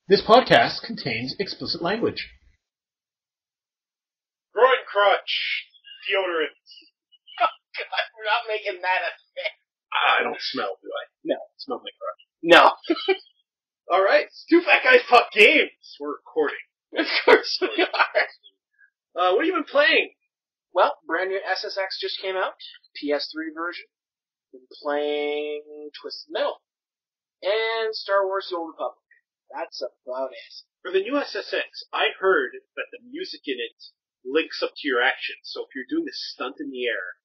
This podcast contains explicit language. Groin crotch. Deodorant. Oh, God, we're not making that a thing. I don't smell, do I? No. Smell my crotch. No. Alright, Two Fat Guys Talk Games. We're recording. Of course we are. What have you been playing? Well, brand new SSX just came out. PS3 version. Been playing Twisted Metal. And Star Wars The Old Republic. That's about it. For the new SSX, I heard that the music in it links up to your actions. So if you're doing a stunt in the air,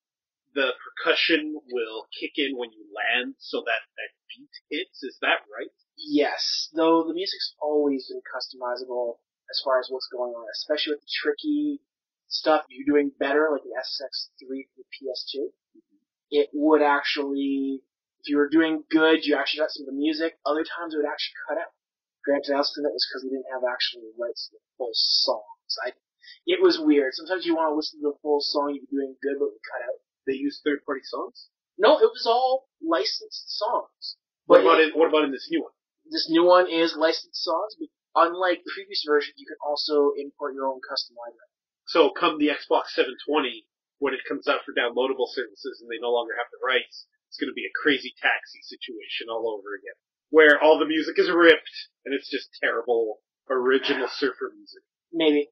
the percussion will kick in when you land so that beat hits. Is that right? Yes, though the music's always been customizable as far as what's going on, especially with the tricky stuff. If you're doing better, like the SSX3 for the PS2, it would actually, if you were doing good, you actually got some of the music. Other times it would actually cut out. Granted, I also think that was because we didn't have actually rights to the full songs. It was weird. Sometimes you want to listen to the full song, you'd be doing good, but we cut out. They use third-party songs? No, it was all licensed songs. What about in this new one? This new one is licensed songs, but unlike previous versions, you can also import your own custom library. So come the Xbox 720, when it comes out for downloadable services and they no longer have the rights, it's going to be a crazy taxi situation all over again, where all the music is ripped and it's just terrible original surfer music. Maybe.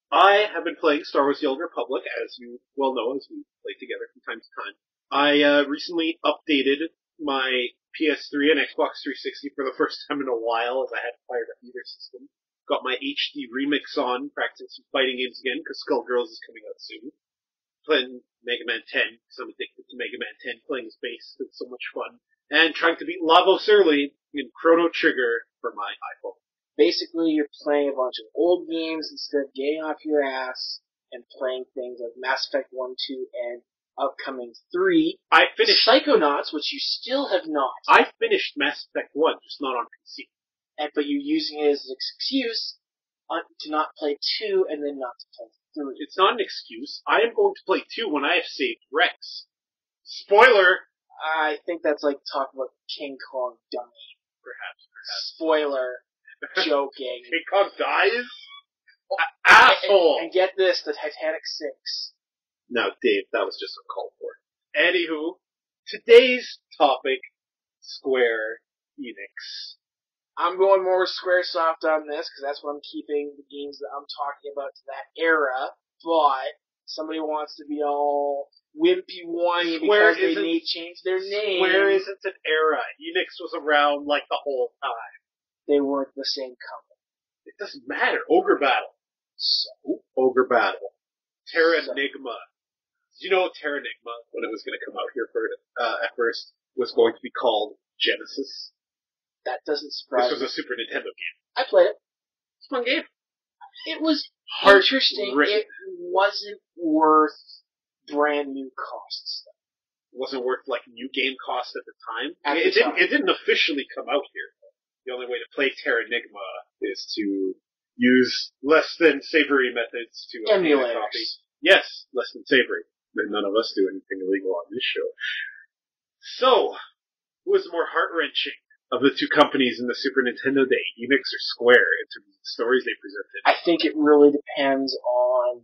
I have been playing Star Wars The Old Republic, as you well know, as we play together from time to time. I recently updated my PS3 and Xbox 360 for the first time in a while, as I hadn't fired up either system. Got my HD remix on, practicing some fighting games again, because Skullgirls is coming out soon. Playing Mega Man 10, because I'm addicted to Mega Man 10, playing as bass, it's so much fun. And trying to beat Lavos early in Chrono Trigger for my iPhone. Basically, you're playing a bunch of old games instead of getting off your ass and playing things like Mass Effect 1, 2, and upcoming 3. I finished Psychonauts, which you still have not. I finished Mass Effect 1, just not on PC. But you're using it as an excuse to not play 2 and then not to play 3. It's not an excuse. I am going to play 2 when I have saved Rex. Spoiler! I think that's like talking about King Kong dying. Perhaps. Spoiler. Joking. King Kong dies? Asshole! And get this, the Titanic sinks. No, Dave, that was just uncalled for. Anywho, today's topic, Square Enix. I'm going more with Squaresoft on this, because that's what I'm keeping the games that I'm talking about to that era, but somebody wants to be all wimpy-whiny because they may change their name. Square isn't an era. Enix was around like the whole time. They weren't the same company. It doesn't matter. Ogre Battle. So? Ogre Battle. Terranigma. Did you know Terranigma, when it was going to come out here at first, was going to be called Genesis? That doesn't surprise me. This was a Super Nintendo game. I played it. It's a fun game. It was interesting. It wasn't worth brand new costs. It wasn't worth like new game cost at the time. It didn't officially come out here. The only way to play Terranigma is to use less than savory methods to obtain a copy. Yes, less than savory. But none of us do anything illegal on this show. So, who was more heart-wrenching of the two companies in the Super Nintendo day, Enix or Square, in terms of the stories they presented? I think it really depends on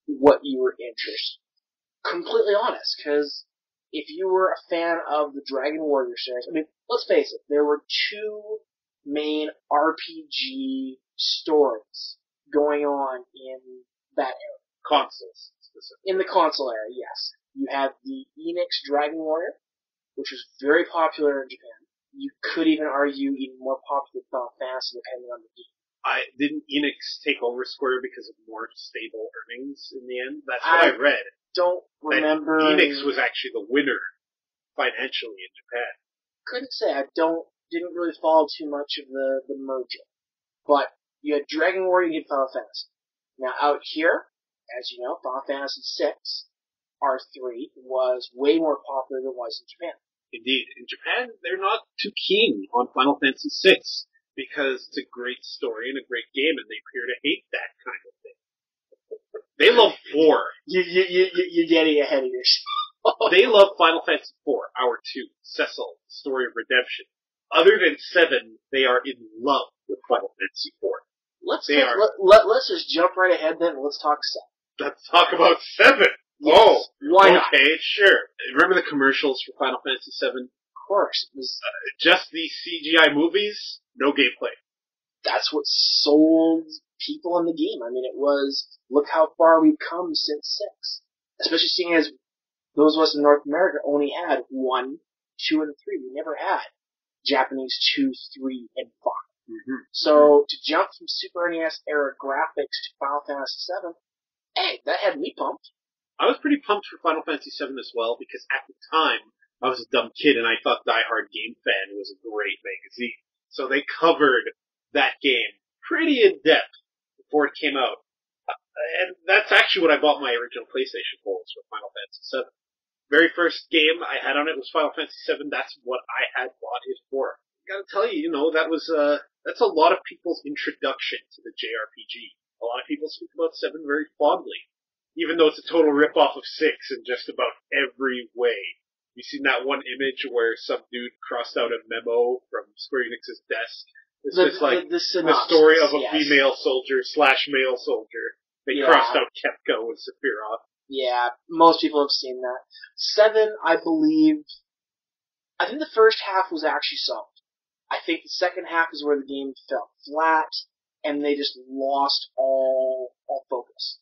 what you were interested in. Completely honest, because if you were a fan of the Dragon Warrior series, I mean, let's face it, there were two main RPG stories going on in that era. Consoles, specifically. In the console era, yes. You have the Enix Dragon Warrior, which was very popular in Japan. You could even argue even more popular than Final Fantasy, depending on the game. Didn't Enix take over Square because of more stable earnings in the end? That's what I read. Don't remember. That Enix was actually the winner financially in Japan. Couldn't say. Didn't really follow too much of the merger. But you had Dragon Warrior, you had Final Fantasy. Now out here, as you know, Final Fantasy VI R3 was way more popular than it was in Japan. Indeed. In Japan, they're not too keen on Final Fantasy VI because it's a great story and a great game, and they appear to hate that kind of thing. They love 4. You're getting ahead of yourself. They love Final Fantasy IV, Hour 2, Cecil, The Story of Redemption. Other than 7, they are in love with Final Fantasy Fantasy IV. Let's They are. let's just jump right ahead then. And let's talk 7. Let's talk about 7. Yes. Oh, Why not? Okay, sure. Remember the commercials for Final Fantasy VII? Of course. It was, Just these CGI movies, no gameplay. that's what sold people in the game. I mean, it was, look how far we've come since 6. Especially seeing as those of us in North America only had 1, 2, and 3. We never had Japanese 2, 3, and 5. Mm-hmm. So, to jump from Super NES era graphics to Final Fantasy VII, hey, that had me pumped. I was pretty pumped for Final Fantasy VII as well, because at the time, I was a dumb kid and I thought Die Hard Game Fan was a great magazine. So they covered that game pretty in depth before it came out. And that's actually what I bought my original PlayStation for, was for Final Fantasy VII. Very first game I had on it was Final Fantasy VII. That's what I had bought it for. I gotta tell you, that's a lot of people's introduction to the JRPG. A lot of people speak about 7 very fondly, even though it's a total rip-off of 6 in just about every way. You seen that one image where some dude crossed out a memo from Square Enix's desk? It's just like the story of a female soldier / male soldier. They crossed out Kepka with Sephiroth. Yeah, most people have seen that. 7, I think the first half was actually solid. I think the second half is where the game fell flat, and they just lost all focus.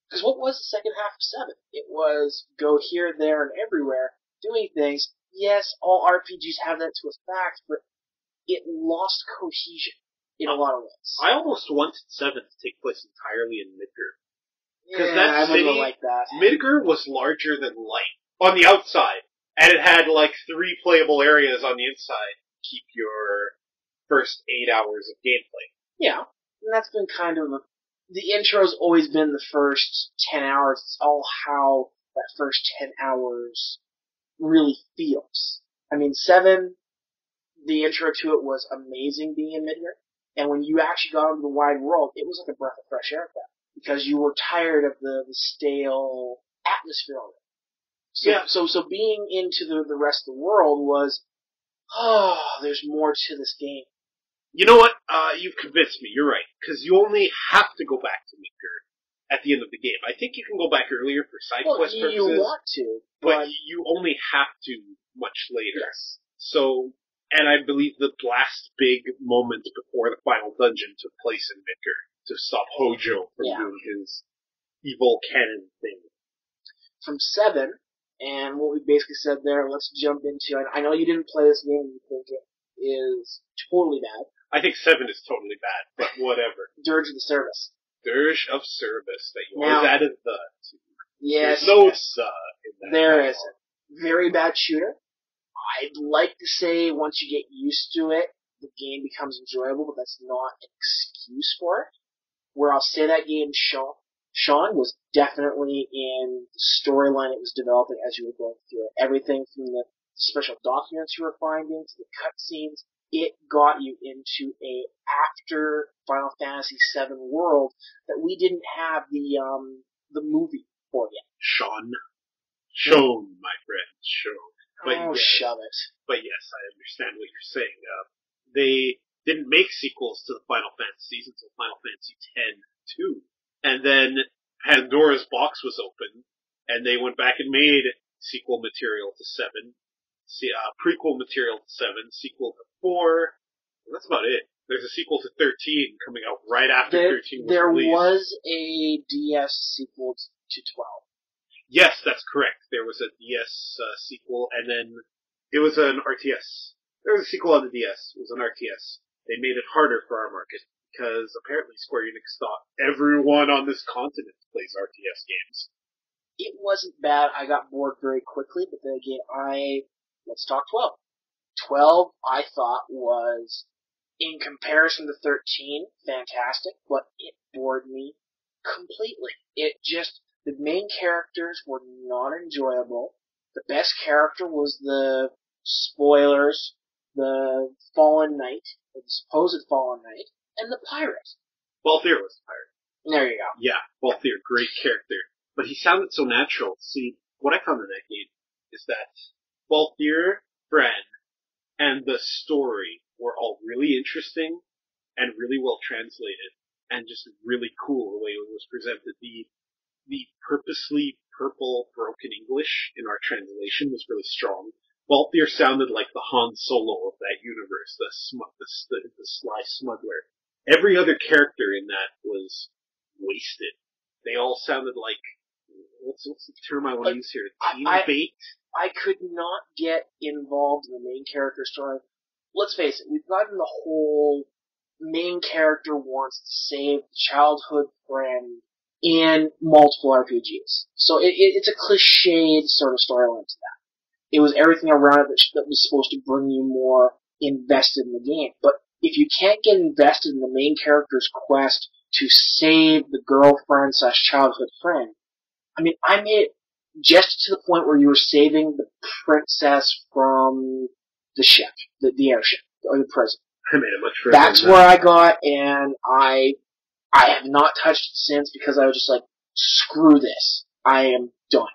Because what was the second half of 7? It was go here, there, and everywhere, doing things. Yes, all RPGs have that to a fact, but it lost cohesion in a lot of ways. I almost wanted 7 to take place entirely in Midgar. Because I that city, like that. Midgar was larger than life on the outside, and it had like 3 playable areas on the inside to keep your first 8 hours of gameplay. Yeah, and that's been kind of the intro's always been the first 10 hours. It's all how that first 10 hours really feels. I mean, 7, the intro to it was amazing being in Midgar, and when you actually got into the wide world, it was like a breath of fresh air at that. Because you were tired of the stale atmosphere of it. So being into the rest of the world was, there's more to this game. You know what? You've convinced me. You're right. Because you only have to go back to Midgar at the end of the game. I think you can go back earlier for side quest purposes. You want to. But you only have to much later. Yes. So, and I believe the last big moment before the final dungeon took place in Midgar. To stop Hojo from doing his evil cannon thing. From 7, and what we basically said there, let's jump into, I know you didn't play this game and you think it is totally bad. I think 7 is totally bad, but whatever. Dirge of the Service. Dirge of Service, that you always added the to. Yes. There's no the in that. There isn't. Very bad shooter. I'd like to say once you get used to it, the game becomes enjoyable, but that's not an excuse for it. Where I'll say that game, Sean was definitely in the storyline it was developing as you were going through it. Everything from the special documents you were finding to the cutscenes, it got you into a after Final Fantasy VII world that we didn't have the movie for yet. Shown, my friend, shown. But shove it. But yes, I understand what you're saying. They didn't make sequels to the Final Fantasies until Final Fantasy X-2. And then Pandora's box was open, and they went back and made sequel material to 7, prequel material to 7, sequel to 4. And that's about it. There's a sequel to 13 coming out right after 13 was there released. There was a DS sequel to 12. Yes, that's correct. There was a DS sequel, and then it was an RTS. There was a sequel on the DS. It was an RTS. They made it harder for our market, because apparently Square Enix thought everyone on this continent plays RTS games. It wasn't bad. I got bored very quickly, but then again, let's talk 12. 12, I thought, was, in comparison to 13, fantastic, but it bored me completely. The main characters were not enjoyable. The best character was the spoilers, the Fallen Knight, or the supposed Fallen Knight, and the pirate. Balthier was the pirate. There you go. Yeah, Balthier, great character. But he sounded so natural. See, what I found in that game is that Balthier, Fran, and the story were all really interesting, and really well translated, and just really cool the way it was presented. The purposely purple broken English in our translation was really strong. Balthier sounded like the Han Solo of that universe, the sly smuggler. Every other character in that was wasted. They all sounded like, what's the term I want to use here? Teen bait? I could not get involved in the main character story. Let's face it, we've gotten the whole main character wants to save the childhood friend in multiple RPGs. So it's a cliched sort of storyline to that. It was everything around it that was supposed to bring you more invested in the game. But if you can't get invested in the main character's quest to save the girlfriend / childhood friend, I mean, I made it just to the point where you were saving the princess from the ship, the airship, or the prison. I made it much further. That's where I got, and I have not touched it since because I was just like, screw this. I am done.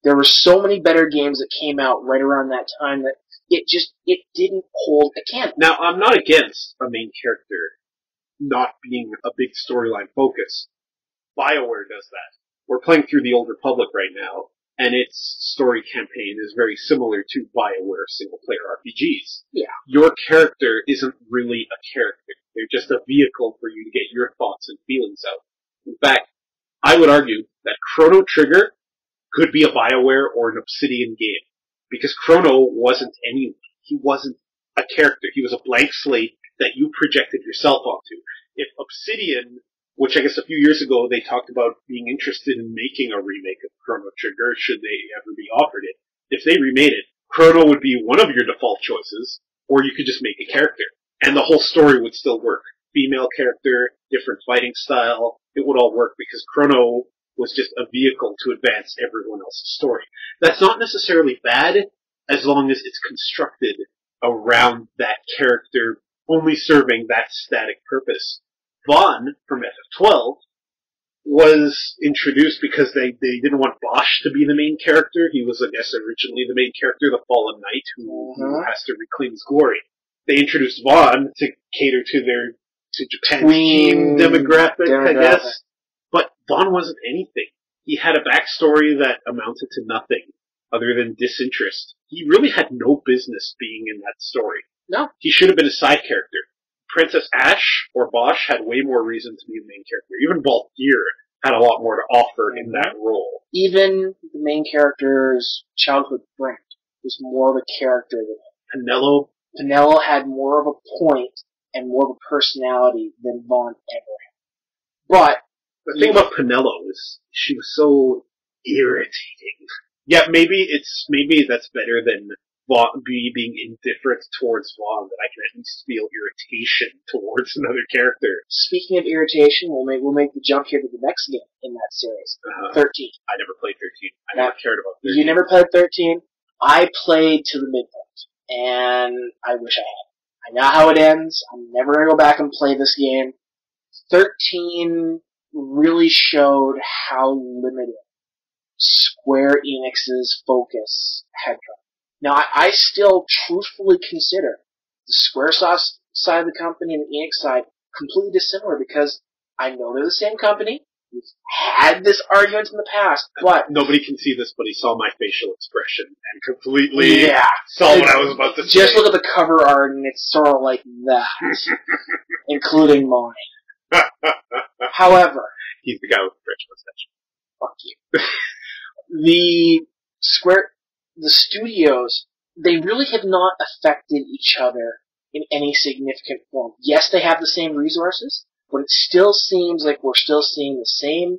There were so many better games that came out right around that time that it didn't hold a candle. Now, I'm not against a main character not being a big storyline focus. BioWare does that. We're playing through the Old Republic right now, and its story campaign is very similar to BioWare single-player RPGs. Yeah. Your character isn't really a character. They're just a vehicle for you to get your thoughts and feelings out. In fact, I would argue that Chrono Trigger could be a BioWare or an Obsidian game. Because Chrono wasn't anyone. He wasn't a character. He was a blank slate that you projected yourself onto. If Obsidian, which I guess a few years ago they talked about being interested in making a remake of Chrono Trigger, should they ever be offered it, if they remade it, Chrono would be one of your default choices, or you could just make a character. And the whole story would still work. Female character, different fighting style, it would all work because Chrono was just a vehicle to advance everyone else's story. That's not necessarily bad, as long as it's constructed around that character only serving that static purpose. Vaughn, from FF12, was introduced because they didn't want Bosch to be the main character. He was, I guess, originally the main character, the Fallen Knight, who has to reclaim his glory. They introduced Vaughn to cater to Japan's teen demographic, I guess. But Vaughn wasn't anything. He had a backstory that amounted to nothing other than disinterest. He really had no business being in that story. No. He should have been a side character. Princess Ash or Bosch had way more reason to be the main character. Even Balthier had a lot more to offer in that role. Even the main character's childhood friend was more of a character than Pinello. Pinello had more of a point and more of a personality than Vaughn ever had. But the thing about Pinello is she was so irritating. Yeah, maybe that's better than Vaughn being indifferent towards Vaughn, that I can at least feel irritation towards another character. Speaking of irritation, we'll make the jump here to the next game in that series. 13. I never played 13. I never cared about 13. You never played 13? I played to the midpoint, and I wish I had. I know how it ends. I'm never going to go back and play this game. 13 really showed how limited Square Enix's focus had come. Now, I still truthfully consider the Squaresoft side of the company and the Enix side completely dissimilar because I know they're the same company. We've had this argument in the past, but nobody can see this, but he saw my facial expression and completely saw what I was about to say. Just look at the cover art, and it's sort of like that, including mine. However, he's the guy with the French mustache. Fuck you. The studios, they really have not affected each other in any significant form. Yes, they have the same resources, but it still seems like we're still seeing the same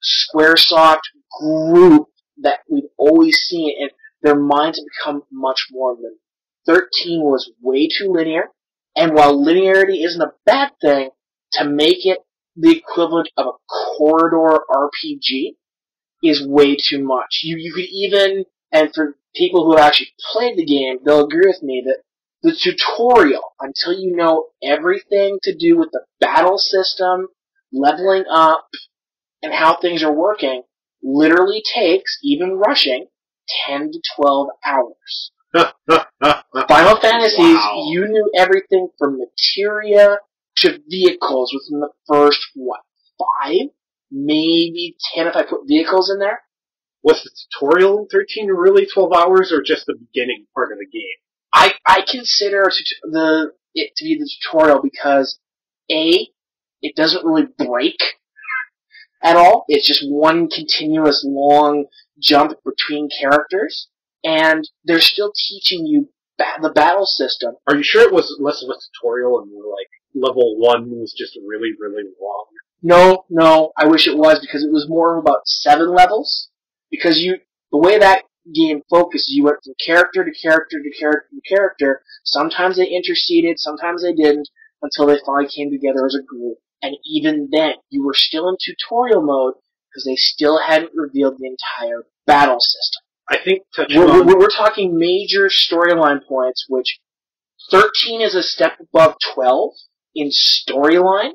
Squaresoft group that we've always seen, and their minds have become much more linear. 13 was way too linear, and while linearity isn't a bad thing, to make it the equivalent of a corridor RPG is way too much. You could even, and for people who have actually played the game, they'll agree with me that the tutorial, until you know everything to do with the battle system, leveling up, and how things are working, literally takes, even rushing, 10 to 12 hours. Final Fantasies, you knew everything from materia to vehicles within the first, 5? Maybe 10 if I put vehicles in there? Was the tutorial in 13 really 12 hours, or just the beginning part of the game? I consider it to be the tutorial because, A, it doesn't really break at all. It's just one continuous long jump between characters, and they're still teaching you the battle system. Are you sure it was less of a tutorial and more like level 1 was just really, really long? No, I wish it was, because it was more of about 7 levels. Because the way that game focuses, you went from character to character to character to character. Sometimes they interceded, sometimes they didn't, until they finally came together as a group. And even then, you were still in tutorial mode, because they still hadn't revealed the entire battle system. I think we're talking major storyline points, which 13 is a step above 12 in storyline,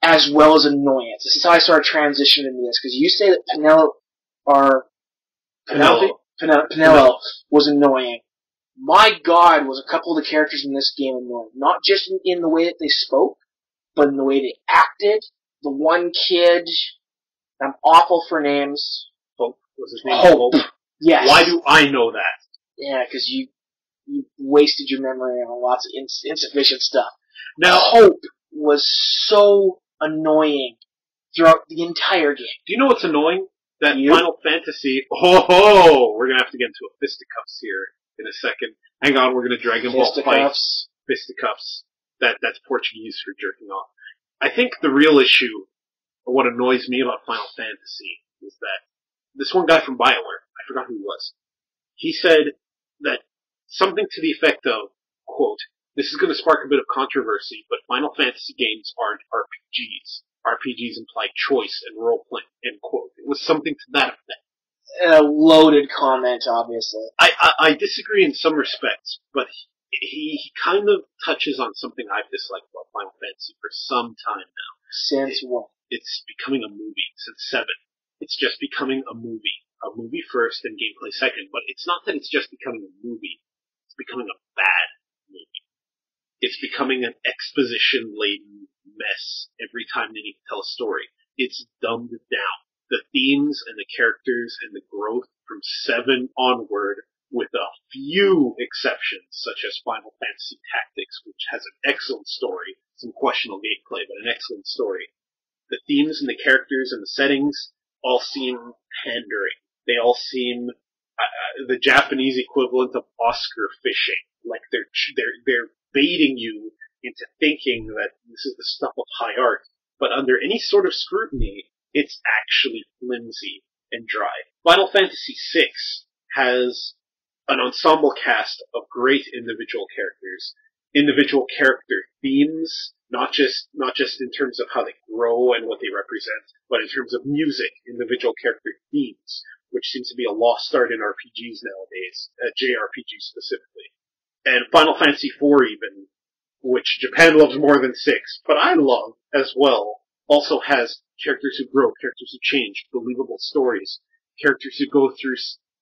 as well as annoyance. This is how I started transitioning into this, because you say that Penelope was annoying. My God, was a couple of the characters in this game annoying. Not just in the way that they spoke, but in the way they acted. The one kid, I'm awful for names. Hope was his name. Hope. Yes. Why do I know that? Yeah, because you wasted your memory on lots of insufficient stuff. Now, Hope was so annoying throughout the entire game. Do you know what's annoying? That Final Fantasy... Oh, we're going to have to get into a fisticuffs here in a second. Hang on, we're going to Dragon Ball fight. Fisticuffs. That's Portuguese for jerking off. I think the real issue, or what annoys me about Final Fantasy, is that this one guy from BioWare, I forgot who he was, he said that something to the effect of, quote, "This is going to spark a bit of controversy, but Final Fantasy games aren't RPGs. RPGs imply choice and role-playing," end quote. It was something to that effect. A loaded comment, obviously. I disagree in some respects, but he kind of touches on something I've disliked about Final Fantasy for some time now. Since what? It's becoming a movie, since 7. It's just becoming a movie. A movie first and gameplay second, but it's not that it's just becoming a movie. It's becoming a bad movie. It's becoming an exposition-laden mess every time they need to tell a story. It's dumbed down. The themes and the characters and the growth from 7 onward, with a few exceptions, such as Final Fantasy Tactics, which has an excellent story, some questionable gameplay, but an excellent story. The themes and the characters and the settings all seem pandering. They all seem the Japanese equivalent of Oscar fishing. Like they're baiting you into thinking that this is the stuff of high art, but under any sort of scrutiny, it's actually flimsy and dry. Final Fantasy VI has an ensemble cast of great individual character themes, not just in terms of how they grow and what they represent, but in terms of music, individual character themes, which seems to be a lost art in RPGs nowadays, JRPGs specifically. And Final Fantasy IV even, which Japan loves more than 6, but I love as well, also has characters who grow, characters who change, believable stories, characters who go through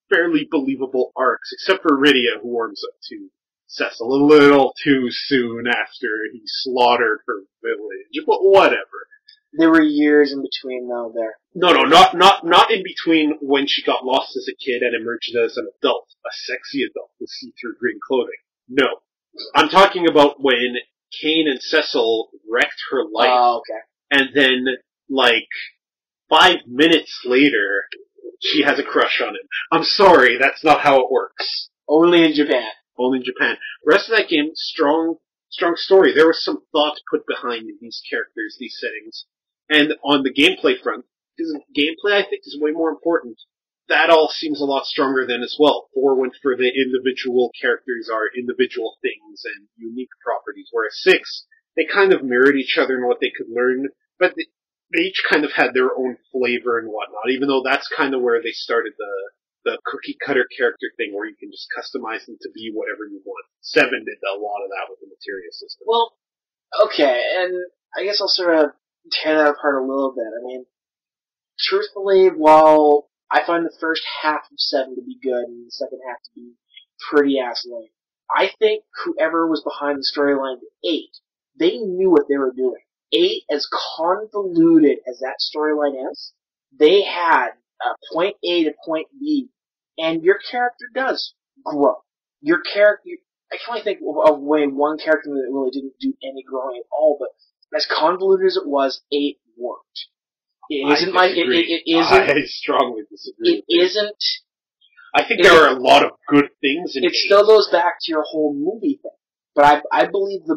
fairly believable arcs, except for Rydia, who warms up to Cecil a little too soon after he slaughtered her village, but whatever. There were years in between, though, there. No, not in between when she got lost as a kid and emerged as an adult, a sexy adult with see-through green clothing. No. I'm talking about when Kane and Cecil wrecked her life. Oh, okay. And then, 5 minutes later, she has a crush on him. I'm sorry, that's not how it works. Only in Japan. Only in Japan. The rest of that game, strong story. There was some thought put behind these characters, these settings. And on the gameplay front, because gameplay I think is way more important, that all seems a lot stronger than as well. 4 went for the individual characters are individual things and unique properties, whereas 6, they kind of mirrored each other in what they could learn, but they each kind of had their own flavor and whatnot, even though that's kind of where they started the cookie-cutter character thing, where you can just customize them to be whatever you want. 7 did a lot of that with the materia system. Well, okay, and I guess I'll sort of tear that apart a little bit. I mean, truthfully, while I find the first half of 7 to be good and the second half to be pretty ass lame, I think whoever was behind the storyline to 8, they knew what they were doing. 8, as convoluted as that storyline is, they had point A to point B, and your character does grow. Your character, I can only think of one character that really didn't do any growing at all, but as convoluted as it was, 8 worked. It isn't I strongly disagree. It isn't. I think there are a lot of good things in it. It still goes back to your whole movie thing. But I believe the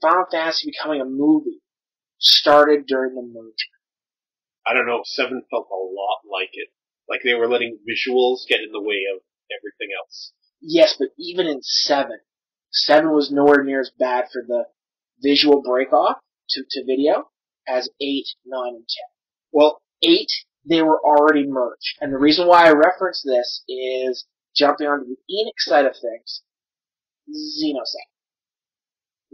Final Fantasy becoming a movie started during the merger. I don't know, 7 felt a lot like it. Like they were letting visuals get in the way of everything else. Yes, but even in 7 was nowhere near as bad for the visual break-off to video as 8, 9, and 10. Well, 8, they were already merged. And the reason why I reference this is jumping onto the Enix side of things, Xenosaga.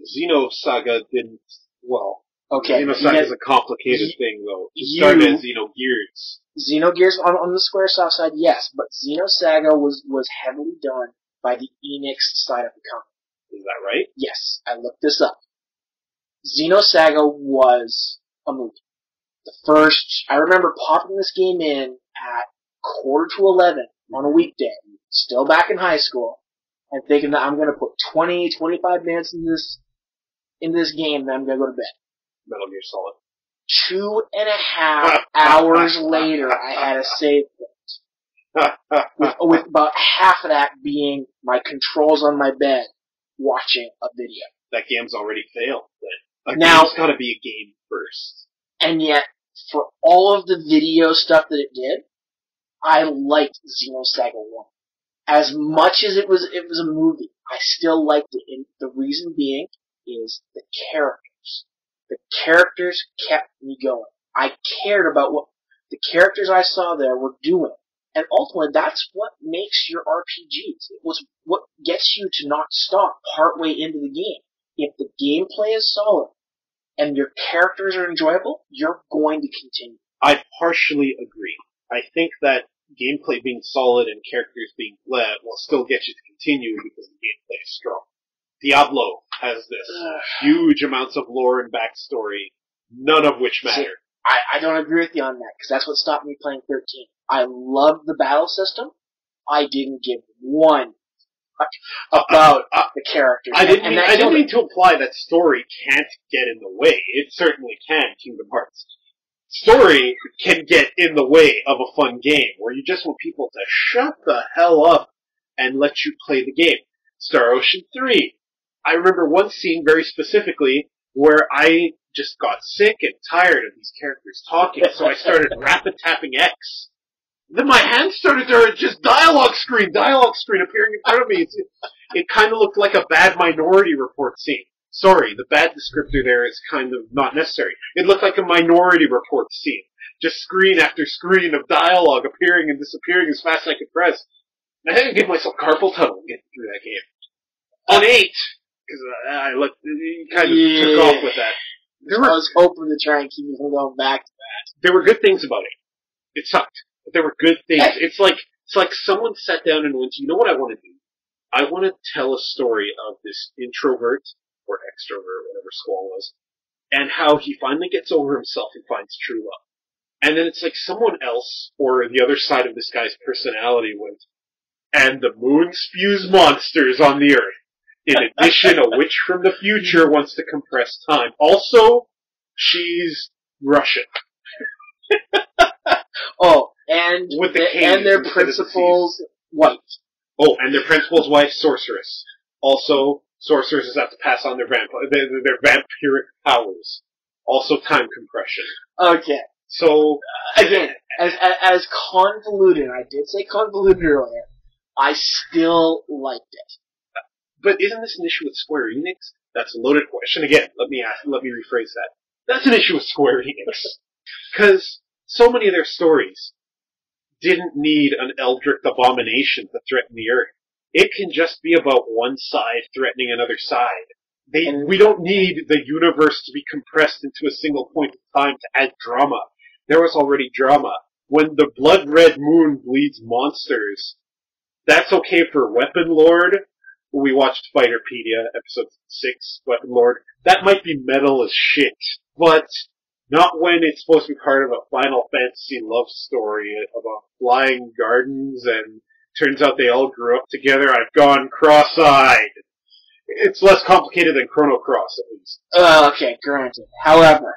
Xenosaga didn't, well, okay, Xenosaga is a complicated thing, though. It started as Xenogears. Xenogears on the Squaresoft side, yes, but Xenosaga was heavily done by the Enix side of the company. Is that right? Yes, I looked this up. Xenosaga was a movie. I remember popping this game in at 10:45 on a weekday, still back in high school, and thinking that I'm going to put 20, 25 minutes in this game, then I'm going to go to bed. Metal Gear Solid. 2.5 hours later, I had a save point. with about half of that being my controls on my bed, watching a video. That game's already failed, then. Now, game's gotta be a game first. And yet, for all of the video stuff that it did, I liked Xenosaga 1. As much as it was a movie, I still liked it, and the reason being is the characters. The characters kept me going. I cared about what the characters I saw there were doing. And ultimately, that's what makes your RPGs. It was what gets you to not stop partway into the game. If the gameplay is solid and your characters are enjoyable, you're going to continue. I partially agree. I think that gameplay being solid and characters being bled will still get you to continue because the gameplay is strong. Diablo has this huge amounts of lore and backstory, none of which matter. See, I don't agree with you on that, because that's what stopped me playing 13. I love the battle system. I didn't give one about the characters. I didn't mean to imply that story can't get in the way. It certainly can, Kingdom Hearts. Story can get in the way of a fun game, where you just want people to shut the hell up and let you play the game. Star Ocean 3. I remember one scene very specifically where I just got sick and tired of these characters talking, so I started rapid tapping X. Then my hand started to just dialogue screen appearing in front of me. It kind of looked like a bad Minority Report scene. Sorry, the bad descriptor there is kind of not necessary. It looked like a Minority Report scene. Just screen after screen of dialogue appearing and disappearing as fast as I could press. I had to give myself carpal tunnel getting through that game. On 8, because I kind of took off with that. I was hoping to try and keep you from going back to that. There were good things about it. It sucked, but there were good things. It's like someone sat down and went, you know what I want to do? I want to tell a story of this introvert, or extrovert, whatever Squall was, and how he finally gets over himself and finds true love. And then it's like someone else, or the other side of this guy's personality went, and the moon spews monsters on the earth. In addition, a witch from the future wants to compress time. Also, she's Russian. And and their principal's wife. Oh, and their principal's wife, sorceress. Also, sorceresses have to pass on their vampiric powers. Also, time compression. Okay. So again, as convoluted, I did say convoluted earlier, I still liked it. But isn't this an issue with Square Enix? That's a loaded question. Again, let me rephrase that. That's an issue with Square Enix. Because so many of their stories didn't need an Eldritch abomination to threaten the Earth. It can just be about one side threatening another side. We don't need the universe to be compressed into a single point of time to add drama. There was already drama. When the blood red moon bleeds monsters, that's okay for Weapon Lord. we watched Fighterpedia, episode 6, Weapon Lord. That might be metal as shit, but not when it's supposed to be part of a Final Fantasy love story about flying gardens, and turns out they all grew up together. I've gone cross-eyed. It's less complicated than Chrono Cross, at least. Okay, granted. However,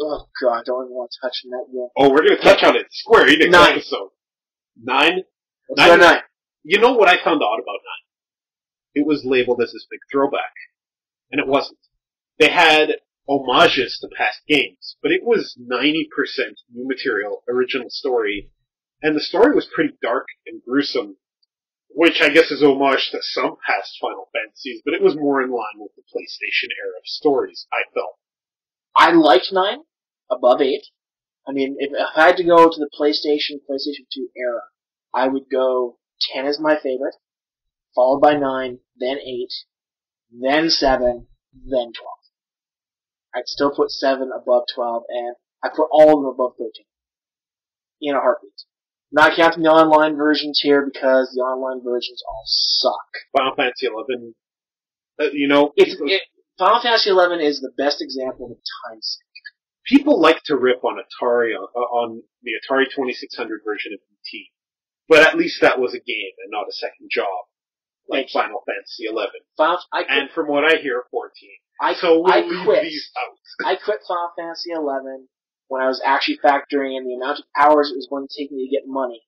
oh god, I don't even want to touch on that yet. Oh, we're going to touch on it. Square Enix 9. episode. 9? Let's go 9. You know what I found odd about 9? It was labeled as this big throwback. And it wasn't. They had homages to past games, but it was 90% new material, original story, and the story was pretty dark and gruesome, which I guess is homage to some past Final Fantasies, but it was more in line with the PlayStation era of stories, I felt. I liked 9 above 8. I mean, if I had to go to the PlayStation 2 era, I would go 10 as my favorite, followed by 9, then 8, then 7, then 12. I'd still put 7 above 12, and I put all of them above 13. In a heartbeat. Not counting the online versions here, because the online versions all suck. Final Fantasy 11, Final Fantasy 11 is the best example of a time sink. people like to rip on Atari, on the Atari 2600 version of ET, but at least that was a game and not a second job, like Final Fantasy 11. And from what I hear, 14. So we'll leave these out. I quit Final Fantasy 11 when I was actually factoring in the amount of hours it was going to take me to get money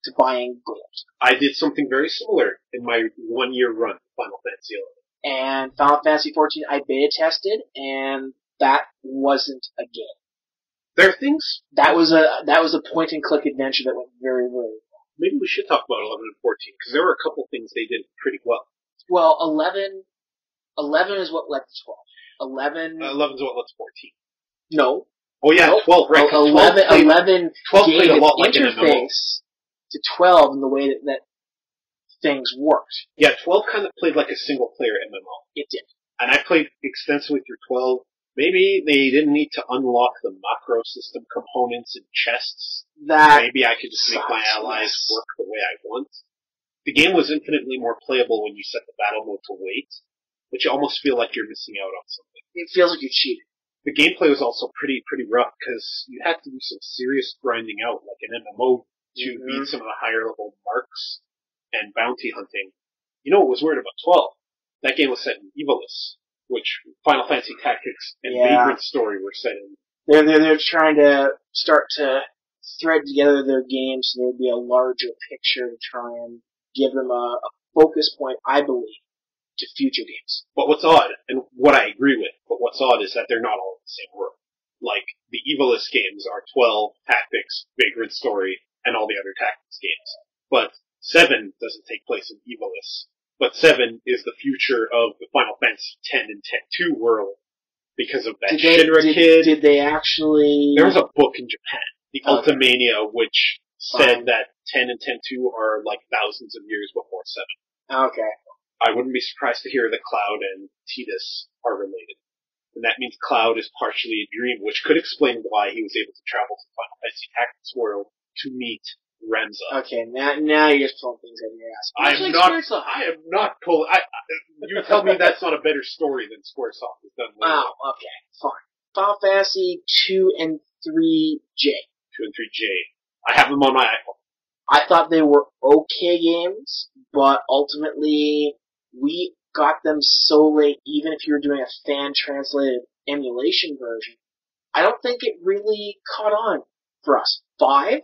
to buying gold. I did something very similar in my 1-year run of Final Fantasy 11. And Final Fantasy 14 I beta tested, and that wasn't a game. There are things... That was a point-and-click adventure that went very, very well. Maybe we should talk about 11 and 14, because there were a couple things they did pretty well. Well, 11 is what led to 12. 11 is what led to 14. No. Oh yeah, nope. 12, right. 11 played a lot like an MMO. interface to 12 in the way that things worked. Yeah, 12 kind of played like a single-player MMO. It did. And I played extensively through 12. Maybe they didn't need to unlock the macro system components and chests. Maybe I could just make my allies work the way I want. The game was infinitely more playable when you set the battle mode to wait, but you almost feel like you're missing out on something. It feels like you cheated. The gameplay was also pretty rough, because you had to do some serious grinding out, like an MMO, to beat some of the higher level marks and bounty hunting. You know what was weird about 12? That game was set in Evilus, which Final Fantasy Tactics and Vagrant Story were set in. They're trying to start to thread together their games so there'd be a larger picture to try and give them a focus point, I believe, to future games. But what's odd, and what I agree with, but what's odd is that they're not all in the same world. Like, the Evilus games are 12, Tactics, Vagrant Story, and all the other Tactics games. But 7 doesn't take place in Evilus. But 7 is the future of the Final Fantasy 10 and 10-2 world, because of that Shinra kid. Did they actually... There was a book in Japan, the Ultimania, which said that 10 and 10-2 are like thousands of years before 7. Okay. I wouldn't be surprised to hear that Cloud and Tidus are related. And that means Cloud is partially a dream, which could explain why he was able to travel to Final Fantasy Tactics world to meet Remza. Okay, now you're just pulling things out of your ass. I am not pulling... you tell me that's not a better story than Squaresoft has done. Oh, okay, fine. Final Fantasy 2 and 3J. 2 and 3J. I have them on my iPhone. I thought they were okay games, but ultimately we got them so late, even if you were doing a fan-translated emulation version, I don't think it really caught on for us. 5?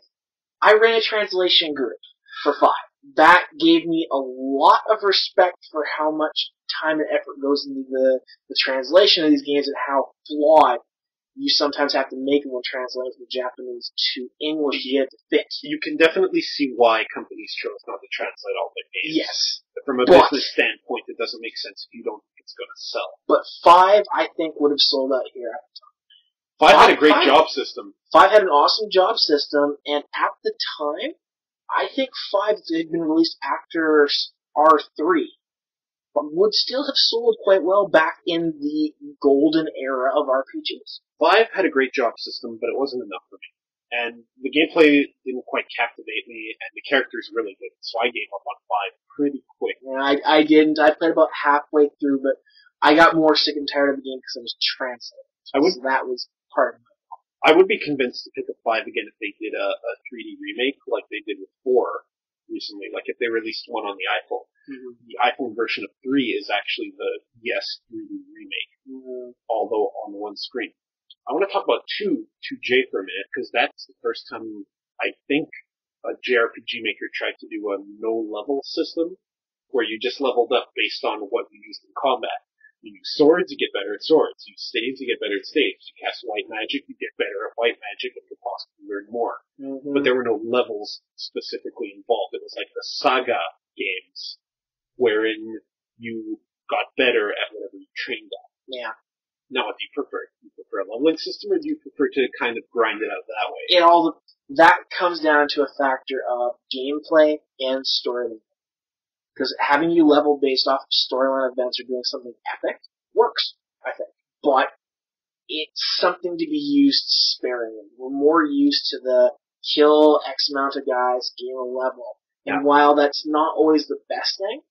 I ran a translation group for 5. That gave me a lot of respect for how much time and effort goes into the translation of these games and how flawed you sometimes have to make them when translating from Japanese to English to get it to fit. You can definitely see why companies chose not to translate all their games. Yes. From a business standpoint, it doesn't make sense if you don't think it's going to sell. But 5, I think, would have sold out here at the time. 5 had a great job system. 5 had an awesome job system, and at the time, I think 5 had been released after R3, but would still have sold quite well back in the golden era of RPGs. 5 had a great job system, but it wasn't enough for me. And the gameplay didn't quite captivate me, and the character's really good, so I gave up on 5 pretty quick. Yeah, I didn't. I played about halfway through, but I got more sick and tired of the game because it was translated. So that was part of it. I would be convinced to pick up 5 again if they did a 3D remake like they did with 4 recently, like if they released one on the iPhone. Mm-hmm. The iPhone version of 3 is actually the Yes 3D remake, although on one screen. I want to talk about 2J for a minute, because that's the first time I think a JRPG maker tried to do a no-level system, where you just leveled up based on what you used in combat. You use swords, you get better at swords. You use staves, you get better at staves. You cast white magic, you get better at white magic, and you possibly learn more. Mm-hmm. But there were no levels specifically involved. It was like the Saga games, wherein you got better at whatever you trained on. Yeah. Now, what do you prefer? Do you prefer a leveling system, or do you prefer to kind of grind it out that way? That comes down to a factor of gameplay and storyline. Because having you level based off of storyline events or doing something epic works, I think. But it's something to be used sparingly. We're more used to the kill X amount of guys, gain a level. Yeah. And while that's not always the best thing,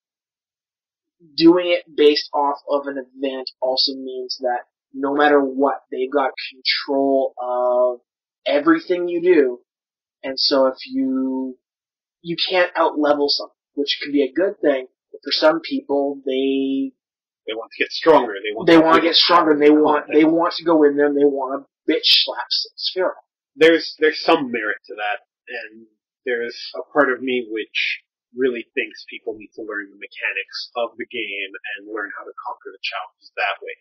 doing it based off of an event also means that no matter what, they've got control of everything you do. And so if you can't out-level something, which can be a good thing, but for some people, they want to get stronger. They want to get stronger, and they want to go in there and they want to bitch slap Sphero. There's some merit to that, and there's a part of me which really thinks people need to learn the mechanics of the game and learn how to conquer the challenges that way.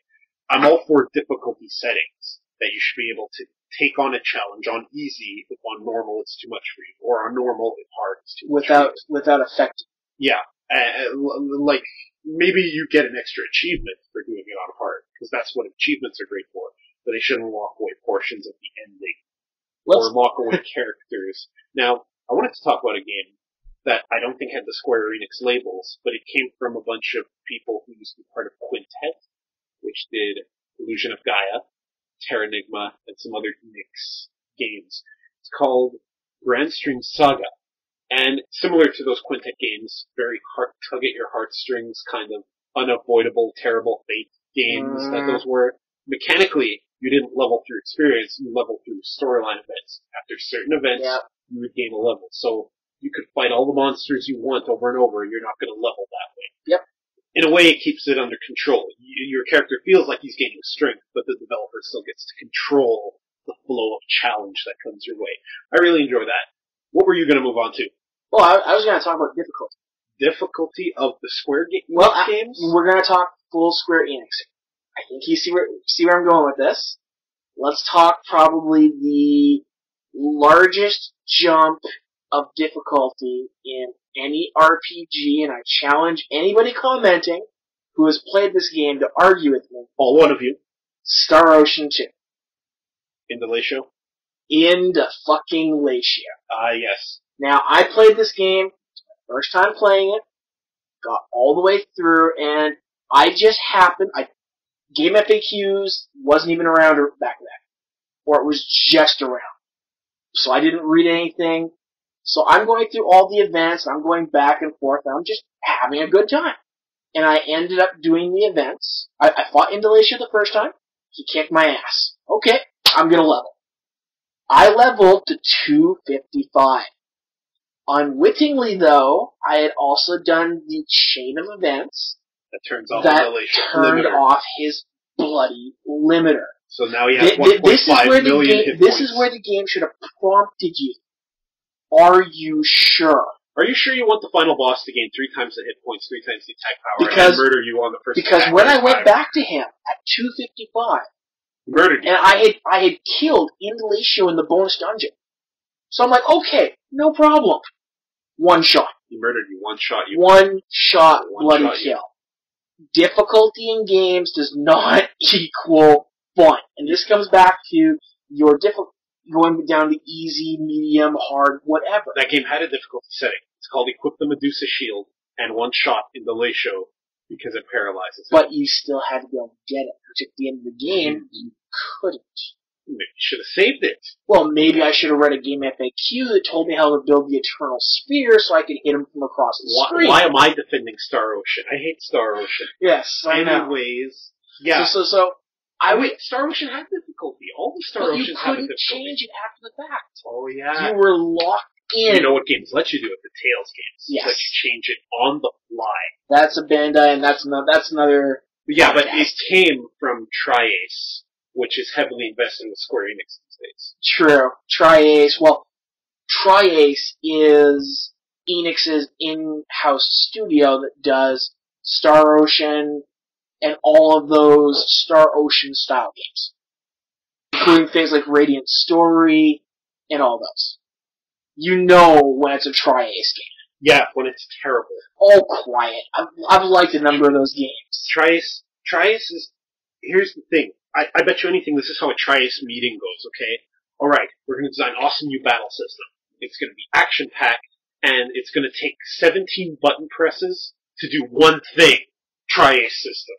I'm all for difficulty settings, that you should be able to take on a challenge on easy if on normal it's too much for you, or on normal if hard it's too much for you. Without affecting. Yeah. Like, maybe you get an extra achievement for doing it on hard, because that's what achievements are great for, but they shouldn't lock away portions of the ending. Or lock away characters. Now, I wanted to talk about a game that I don't think had the Square Enix labels, but it came from a bunch of people who used to be part of Quintet, which did Illusion of Gaia, Terranigma, and some other Enix games. It's called Grand Stream Saga. And similar to those Quintet games, very tug at your heartstrings, kind of unavoidable, terrible fate games that those were. Mechanically, you didn't level through experience, you leveled through storyline events. After certain events, you would gain a level. So you could fight all the monsters you want over and over, and you're not going to level that way. Yep. In a way, it keeps it under control. Your character feels like he's gaining strength, but the developer still gets to control the flow of challenge that comes your way. I really enjoy that. What were you going to move on to? Well, I was going to talk about difficulty. Difficulty of the Square games? We're going to talk full Square Enix. I think you see where I'm going with this. Let's talk probably the largest jump of difficulty in any RPG, and I challenge anybody commenting who has played this game to argue with me. All one of you. Star Ocean 2. Indolatio? Inda-fucking-latio. Yes. Now, I played this game, first time playing it, got all the way through, and I just happened, Game FAQs wasn't even around back then. Or it was just around. So I didn't read anything. So I'm going through all the events, I'm going back and forth, and I'm just having a good time. And I ended up doing the events. I fought Indolatio the first time. He kicked my ass. Okay, I'm gonna level. I leveled to 255. Unwittingly, though, I had also done the chain of events that turns off his bloody limiter. So now he has 1.5 million hit points. This is where the game should have prompted you. Are you sure? Are you sure you want the final boss to gain 3 times the hit points, 3 times the attack power, and murder you on the first attack? Because when I went back to him at 255, murdered you. And I had killed Indolatio in the bonus dungeon. So I'm like, okay, no problem. One shot. He murdered you. One shot. One shot bloody kill. Difficulty in games does not equal fun. And this comes back to your going down to easy, medium, hard, whatever. That game had a difficulty setting. It's called Equip the Medusa Shield and one shot in the Indolatio because it paralyzes it. But you still had to be able to get it, which at the end of the game, you couldn't. Maybe you should have saved it. well, maybe I should have read a game FAQ that told me how to build the Eternal Sphere so I could hit him from across the screen. Why am I defending Star Ocean? I hate Star Ocean. Yes, I know. Anyways, yeah. So I would. Star Ocean had difficulty. All the Star Oceans have difficulty. You couldn't change it after the fact. Oh, yeah. You were locked in. You know what games let you do it? The Tales games. Yes. Let you change it on the fly. That's a Bandai, and that's another. Yeah, but it came from Tri-Ace, which is heavily invested with Square Enix these days. True. Tri-Ace. Well, Tri-Ace is Enix's in-house studio that does Star Ocean and all of those Star Ocean style games, including things like Radiant Story and all those. You know when it's a Tri-Ace game. Yeah, when it's terrible. All quiet. I've liked a number of those games. Tri-Ace is, here's the thing. I bet you anything this is how a Tri-Ace meeting goes, okay? Alright, we're gonna design an awesome new battle system. It's gonna be action-packed, and it's gonna take 17 button presses to do one thing. Tri-Ace system.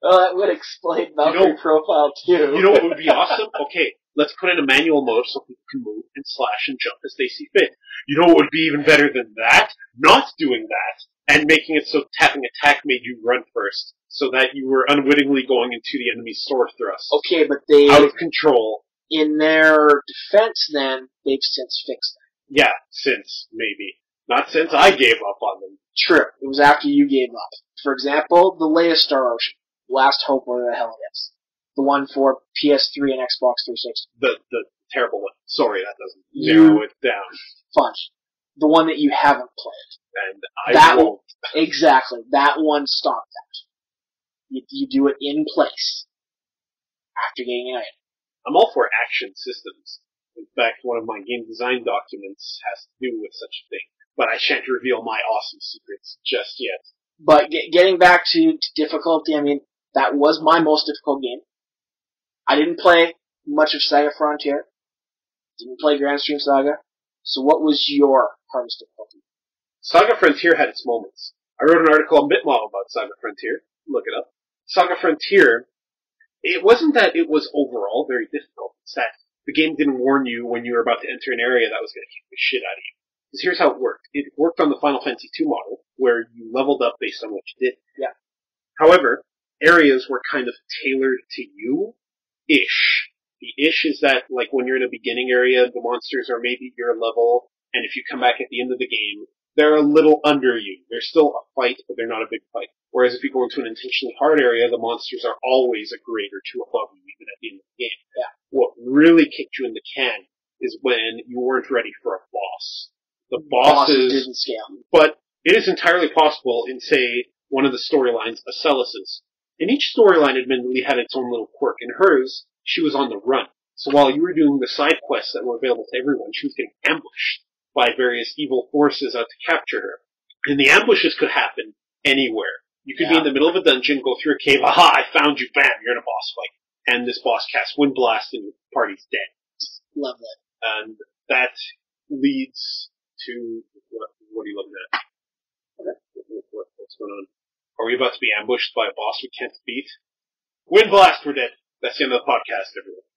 Oh, that would explain Valkyrie profile too. You know what would be awesome? Okay, let's put in a manual mode so people can move and slash and jump as they see fit. You know what would be even better than that? Not doing that, and making it so tapping attack made you run first, so that you were unwittingly going into the enemy's sword thrust. Okay, but they... Out of control. In their defense, then, they've since fixed that. Yeah, since, maybe. Not since I gave up on them. True. It was after you gave up. For example, the latest Star Ocean. Last Hope, whatever the hell it is. The one for PS3 and Xbox 360. The terrible one. Sorry, that doesn't narrow it down. Fun. The one that you haven't played. And I won't. Exactly. That one stopped that. You do it in place. After getting an item. I'm all for action systems. In fact, one of my game design documents has to do with such a thing. But I shan't reveal my awesome secrets just yet. But getting back to difficulty, I mean, that was my most difficult game. I didn't play much of Saga Frontier. Didn't play Grand Stream Saga. So what was your hardest difficulty? Saga Frontier had its moments. I wrote an article on Bitmob about Saga Frontier. Look it up. Saga Frontier, it wasn't that it was overall very difficult. It's that the game didn't warn you when you were about to enter an area that was going to kick the shit out of you. Because here's how it worked. It worked on the Final Fantasy II model, where you leveled up based on what you did. Yeah. However, areas were kind of tailored to you-ish. The ish is that, like, when you're in a beginning area, the monsters are maybe your level, and if you come back at the end of the game, they're a little under you. They're still a fight, but they're not a big fight. Whereas if you go into an intentionally hard area, the monsters are always a grade or two above you, even at the end of the game. Yeah. What really kicked you in the can is when you weren't ready for a boss. The bosses didn't scale. But it is entirely possible in, say, one of the storylines, Acellus'. And each storyline admittedly had its own little quirk. In hers, she was on the run. So while you were doing the side quests that were available to everyone, she was getting ambushed by various evil forces out to capture her. And the ambushes could happen anywhere. You could be in the middle of a dungeon, go through a cave, aha, I found you, bam, you're in a boss fight. And this boss casts Wind Blast and your party's dead. Love that. And that leads to, what are you looking at? What's going on? Are we about to be ambushed by a boss we can't defeat? Wind Blast, we're dead. That's the end of the podcast, everyone.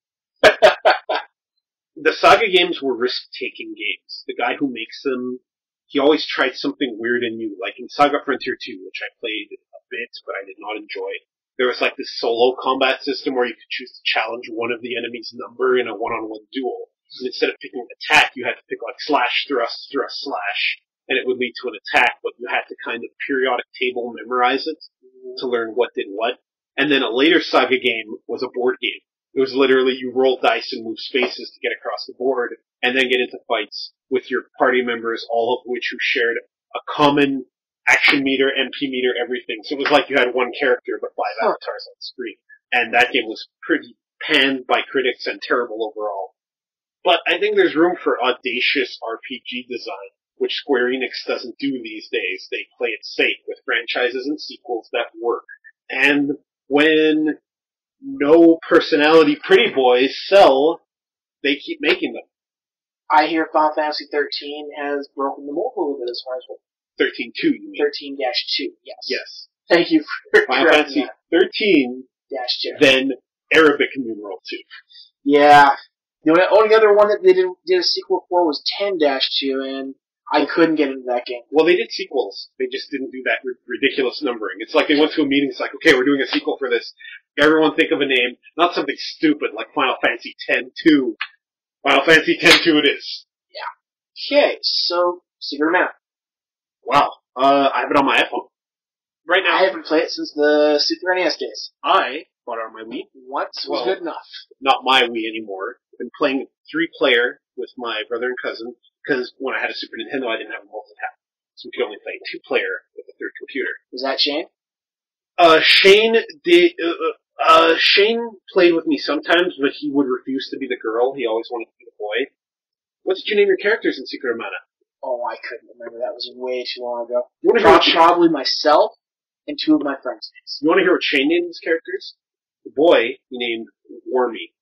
The Saga games were risk-taking games. The guy who makes them, he always tried something weird and new. Like in Saga Frontier 2, which I played a bit, but I did not enjoy. There was like this solo combat system where you could choose to challenge one of the enemy's number in a one-on-one duel. And instead of picking attack, you had to pick like slash, thrust, slash, and it would lead to an attack, but you had to kind of periodic table memorize it to learn what did what. And then a later Saga game was a board game. It was literally you roll dice and move spaces to get across the board, and then get into fights with your party members, all of which who shared a common action meter, MP meter, everything. So it was like you had one character but 5 avatars on screen. And that game was pretty panned by critics and terrible overall. But I think there's room for audacious RPG design, which Square Enix doesn't do these days. They play it safe with franchises and sequels that work. And when no personality pretty boys sell, they keep making them. I hear Final Fantasy 13 has broken the mold a little bit as far as what? 13-2, you mean? 13-2, yes. Yes. Thank you for Final Fantasy 13, -2. then Arabic numeral 2. Yeah. The only other one that they did a sequel for was 10-2, and I couldn't get into that game. Well, they did sequels. They just didn't do that ridiculous numbering. It's like they went to a meeting, it's like, okay, we're doing a sequel for this. Everyone think of a name, not something stupid like Final Fantasy X-2. Final Fantasy X-2 it is. Yeah. Okay, so, Secret of Mana. Wow. I have it on my iPhone. Right now. I haven't played it since the Super NES days. I bought it on my Wii. Once was good enough. Not my Wii anymore. I've been playing 3-player with my brother and cousin, because when I had a Super Nintendo, I didn't have a multi-tap. So we could only play 2-player with a third computer. Was that Shane? Shane played with me sometimes, but he would refuse to be the girl. He always wanted to be the boy. What did you name your characters in Secret of Mana? Oh, I couldn't remember. That was way too long ago. You want to hear Probably myself and 2 of my friends' names. You want to hear what Shane named his characters? The boy, he named Wormy.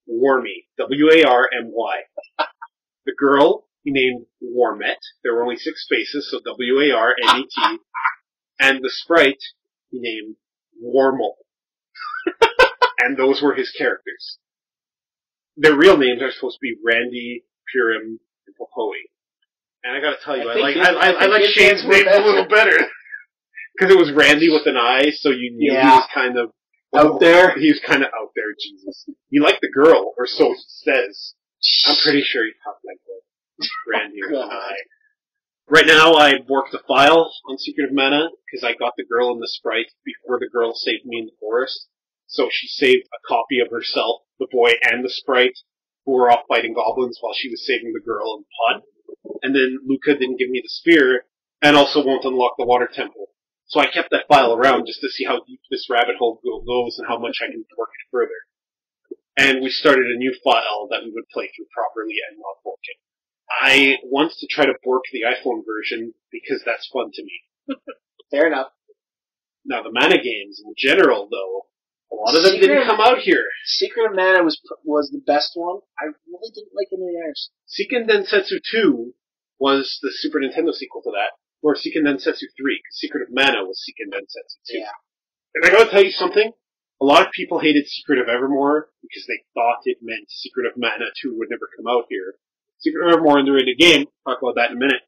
Wormy. W-A-R-M-Y. The girl, he named Warmette. There were only 6 spaces, so W-A-R-M-E-T. And the sprite, he named Warmel. And those were his characters. Their real names are supposed to be Randy, Purim, and Popoe. And I gotta tell you, I like Shane's name a little better. Because it was Randy with an I, so you knew he was kind of out there. He was kind of out there, Jesus. He liked the girl, or so he says. I'm pretty sure he talked like that. Randy with an I. Right now, I worked a file on Secret of Mana, because I got the girl and the sprite before the girl saved me in the forest. So she saved a copy of herself, the boy, and the sprite, who were off fighting goblins while she was saving the girl in the pod. And then Luca didn't give me the spear, and also won't unlock the water temple. So I kept that file around just to see how deep this rabbit hole goes and how much I can work it further. And we started a new file that we would play through properly and not bork it. I want to try to bork the iPhone version because that's fun to me. Fair enough. Now the Mana games in general, though, a lot of them didn't come out here. Secret of Mana was the best one. I really didn't like any others. Seiken Densetsu 2 was the Super Nintendo sequel to that, or Seiken Densetsu 3, because Secret of Mana was Seiken Densetsu 2. Yeah. And I gotta tell you something, a lot of people hated Secret of Evermore because they thought it meant Secret of Mana 2 would never come out here. Secret of Evermore, underrated game, talk about that in a minute.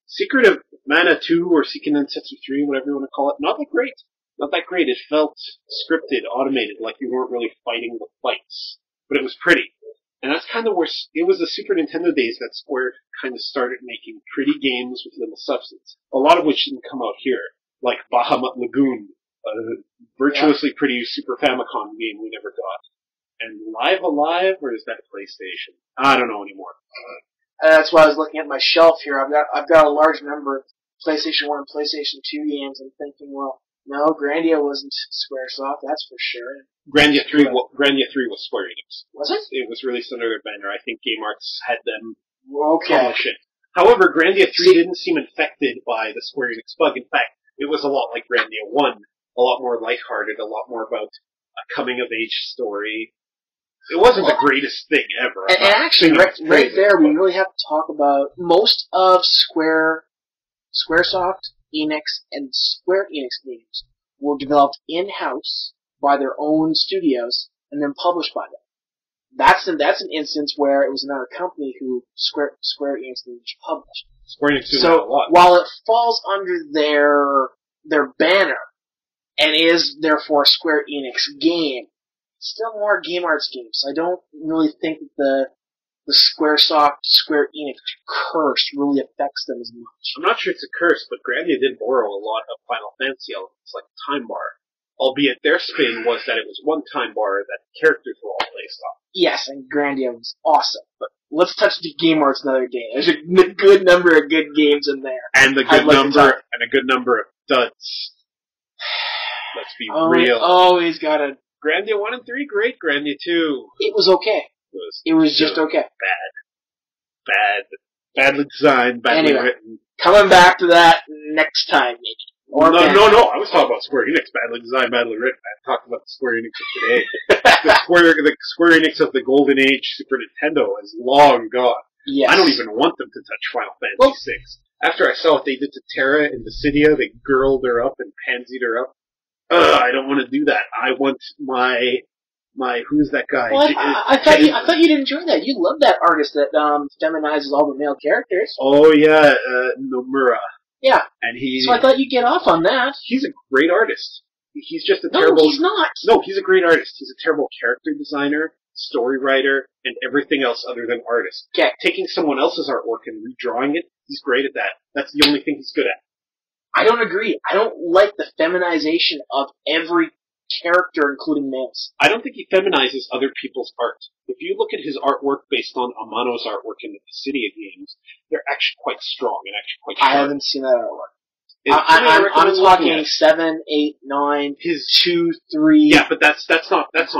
Secret of Mana 2 or Seiken Densetsu 3, whatever you want to call it, not that great. Not that great. It felt scripted, automated, like you weren't really fighting the fights. But it was pretty. And that's kind of where it was the Super Nintendo days that Square kind of started making pretty games with little substance. A lot of which didn't come out here, like Bahamut Lagoon, a virtuously pretty Super Famicom game we never got. And Live Alive, or is that PlayStation? I don't know anymore. That's why I was looking at my shelf here. I've got a large number of PlayStation 1 and PlayStation 2 games. I'm thinking, well, no, Grandia wasn't Squaresoft, that's for sure. Grandia 3 was Square Enix. Was it? It was released under their banner. I think Game Arts had them Okay. publish it. However, Grandia 3 didn't seem infected by the Square Enix bug. In fact, it was a lot like Grandia 1. A lot more lighthearted, a lot more about a coming-of-age story. It wasn't the greatest thing ever. And actually, right there, we really have to talk about most of Squaresoft, Enix, and Square Enix games were developed in-house by their own studios and then published by them. That's an instance where it was another company who Square Enix didn't publish. Square Enix did So a lot. while it falls under their banner and is therefore a Square Enix game, it's still more Game Arts games. I don't really think that the Squaresoft, Square Enix curse really affects them as much. I'm not sure it's a curse, but Grandia did borrow a lot of Final Fantasy elements, like Time Bar. Albeit their spin was that it was one time bar that the characters were all based on. Yes, and Grandia was awesome. But let's touch the Game Arts another day. There's a good number of good games in there. And a good number of duds. Let's be real. Always got a... Grandia 1 and 3, great. Grandia 2. It was okay. It was just okay. Badly designed, badly written. Coming back to that next time, maybe. No, I was talking about Square Enix, badly designed, badly written. I'm talking about the Square Enix of today. the Square Enix of the Golden Age Super Nintendo is long gone. Yes. I don't even want them to touch Final Fantasy VI. After I saw what they did to Terra in Dissidia, they girled her up and pansied her up. I don't want to do that. I want my who's that guy? Well, I thought you'd enjoy that. You love that artist that feminizes all the male characters. Oh yeah, Nomura. Yeah. And So I thought you'd get off on that. He's a great artist. He's just a No, terrible... he's not. No, he's a great artist. He's a terrible character designer, story writer, and everything else other than artist. Okay. Taking someone else's artwork and redrawing it, he's great at that. That's the only thing he's good at. I don't agree. I don't like the feminization of every character, including males. I don't think he feminizes other people's art. If you look at his artwork based on Amano's artwork in the Dissidia games, they're actually quite strong and actually quite sharp. I haven't seen that artwork. I'm talking 7, 8, 9, his 2, 3. Yeah, but that's not his.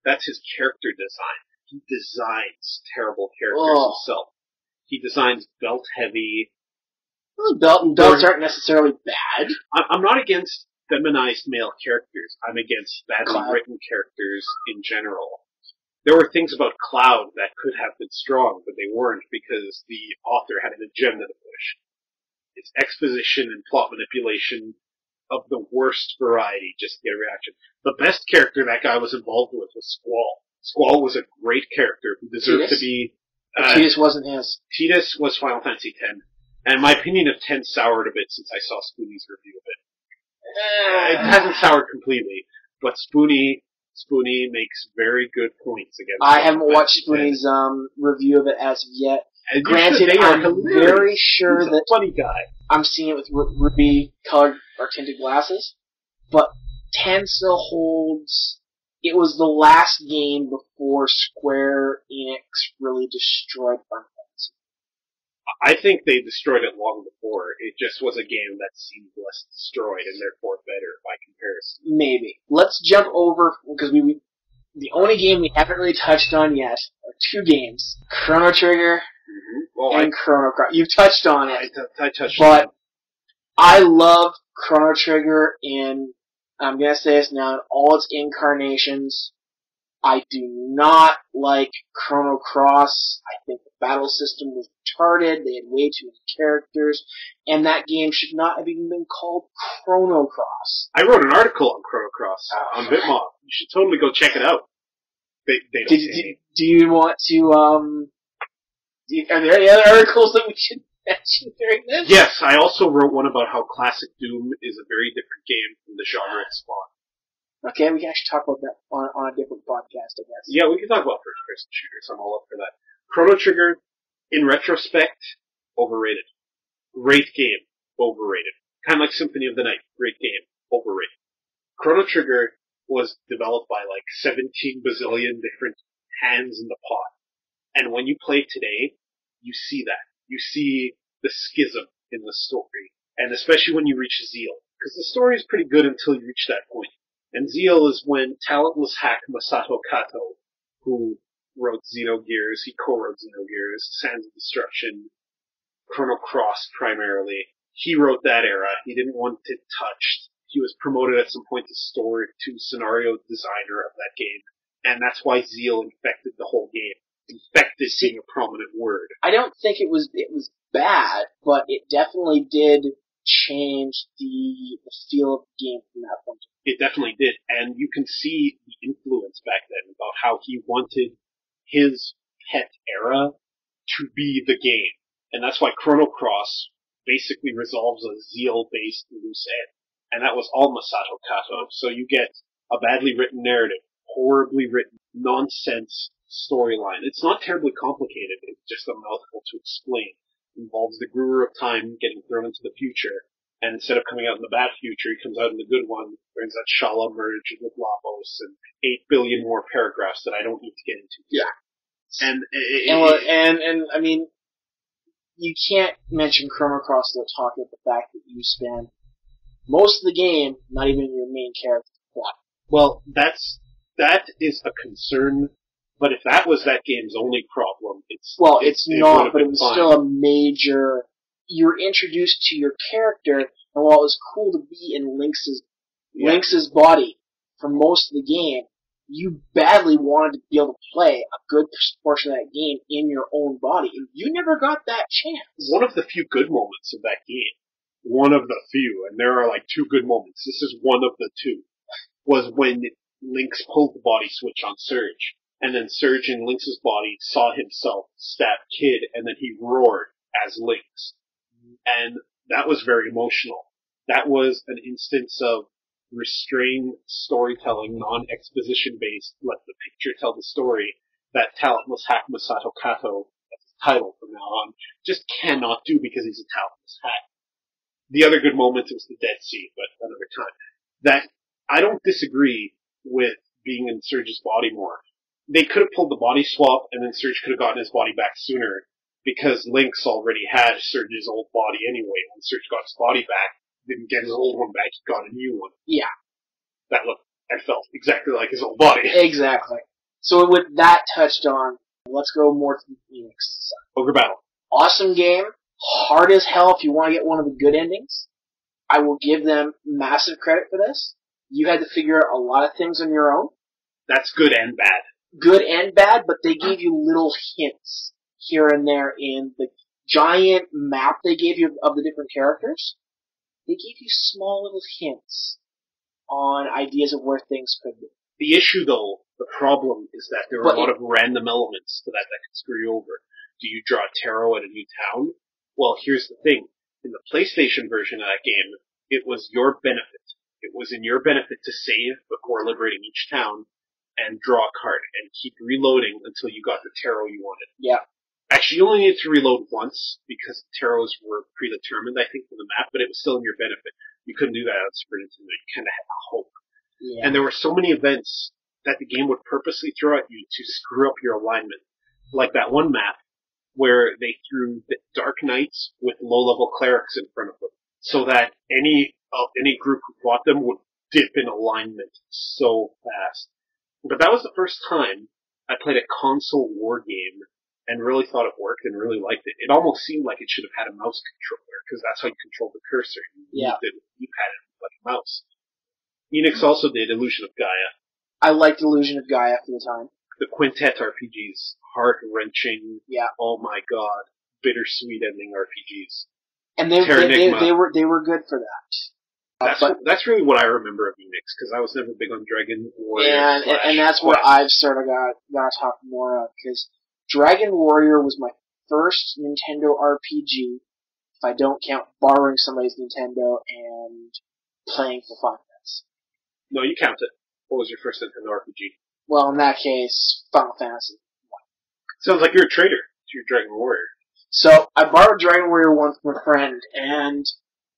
That's his character design. He designs terrible characters himself. He designs belt heavy. Well, belts aren't necessarily bad. I'm not against feminized male characters. I'm against badly written characters in general. There were things about Cloud that could have been strong, but they weren't because the author had an agenda to push. It's exposition and plot manipulation of the worst variety just to get a reaction. The best character that guy was involved with was Squall. Squall was a great character who deserved to be... Tidus wasn't his. Tidus was Final Fantasy X. And my opinion of 10 soured a bit since I saw Spoonie's review of it. It hasn't soured completely, but Spoonie makes very good points against... I haven't watched Spoonie's review of it as of yet. And granted, I'm very sure He's a funny guy. I'm seeing it with ruby-colored or tinted glasses, but 10 still holds... It was the last game before Square Enix really destroyed Final Fantasy. I think they destroyed it long before. It just was a game that seemed less destroyed and therefore better by comparison. Maybe. Let's jump over, because the only game we haven't really touched on yet are two games. Chrono Trigger and Chrono Cross. You've touched on it. I touched on it. But I love Chrono Trigger in, I'm going to say this now, in all its incarnations. I do not like Chrono Cross. I think the battle system was retarded. They had way too many characters. And that game should not have even been called Chrono Cross. I wrote an article on Chrono Cross on Bitmob. You should totally go check it out. They don't do you want to, are there any other articles that we should mention during this? Yes, I also wrote one about how classic Doom is a very different game from the genre it spawned. Okay, we can actually talk about that on a different podcast, I guess. Yeah, we can talk about first-person shooters. I'm all up for that. Chrono Trigger, in retrospect, overrated. Great game, overrated. Kind of like Symphony of the Night. Great game, overrated. Chrono Trigger was developed by like 17 bazillion different hands in the pot. And when you play today, you see that. You see the schism in the story. And especially when you reach Zeal. Because the story is pretty good until you reach that point. And Zeal is when talentless hack Masato Kato, who wrote Xenogears, he co-wrote Xenogears, Sands of Destruction, Chrono Cross primarily. He wrote that era. He didn't want it touched. He was promoted at some point to scenario designer of that game. And that's why Zeal infected the whole game. Infected being a prominent word. I don't think it was bad, but it definitely did change the feel of the game from that point. It definitely did, and you can see the influence back then about how he wanted his pet era to be the game. And that's why Chrono Cross basically resolves a Zeal-based loose end. And that was all Masato Kato. So you get a badly written narrative, horribly written, nonsense storyline. It's not terribly complicated, it's just a mouthful to explain. It involves the Gruer of Time getting thrown into the future. And instead of coming out in the bad future, he comes out in the good one. There's that Shala merge with Lavos and 8 billion more paragraphs that I don't need to get into. Yeah. And I mean, you can't mention Chrono Cross without talking about the fact that you spend most of the game not even your main character plot. Well, that is a concern. But if that was that game's only problem, it's not. But it was still a major. You were introduced to your character, and while it was cool to be in Lynx's body for most of the game, you badly wanted to be able to play a good portion of that game in your own body, and you never got that chance. One of the few good moments of that game, one of the few, and there are like two good moments, this is one of the two, was when Lynx pulled the body switch on Surge, and then Surge in Lynx's body saw himself stab Kid, and then he roared as Lynx. And that was very emotional. That was an instance of restrained storytelling, non-exposition based, let the picture tell the story, that talentless hack Masato Kato, that's his title from now on, just cannot do because he's a talentless hack. The other good moment was the Dead Sea, but another time. That, I don't disagree with being in Surge's body more. They could have pulled the body swap, and then Surge could have gotten his body back sooner, because Lynx already had Surge's old body anyway. When Surge got his body back, didn't get his old one back, he got a new one. Yeah. That looked and felt exactly like his old body. Exactly. So with that touched on, let's go more to the Enix side. Ogre Battle. Awesome game. Hard as hell if you want to get one of the good endings. I will give them massive credit for this. You had to figure out a lot of things on your own. That's good and bad. Good and bad, but they gave you little hints here and there in the giant map they gave you of the different characters. They gave you small little hints on ideas of where things could be. The issue, though, the problem is that there are a lot of random elements to that can screw you over. Do you draw tarot at a new town? Well, here's the thing. In the PlayStation version of that game, it was your benefit. It was in your benefit to save before liberating each town and draw a card and keep reloading until you got the tarot you wanted. Yeah. Actually, you only needed to reload once because the tarots were predetermined, I think, for the map, but it was still in your benefit. You couldn't do that on Super Nintendo. You kind of had to hope. Yeah. And there were so many events that the game would purposely throw at you to screw up your alignment. Like that one map where they threw the Dark Knights with low-level clerics in front of them, so that any group who fought them would dip in alignment so fast. But that was the first time I played a console war game and really thought it worked and really liked it. It almost seemed like it should have had a mouse controller, because that's how you control the cursor. You moved it with the D-pad like a mouse. Enix also did Illusion of Gaia. I liked Illusion of Gaia for the time. The Quintet RPGs. Heart-wrenching. Yeah. Oh my god. Bittersweet ending RPGs. And they were good for that. That's really what I remember of Enix, because I was never big on Dragon Warrior. And that's where I've sort of got to talk more of, because Dragon Warrior was my first Nintendo RPG, if I don't count borrowing somebody's Nintendo and playing for 5 minutes. No, you count it. What was your first Nintendo RPG? Well, in that case, Final Fantasy 1. Sounds like you're a traitor to your Dragon Warrior. So, I borrowed Dragon Warrior 1 from a friend, and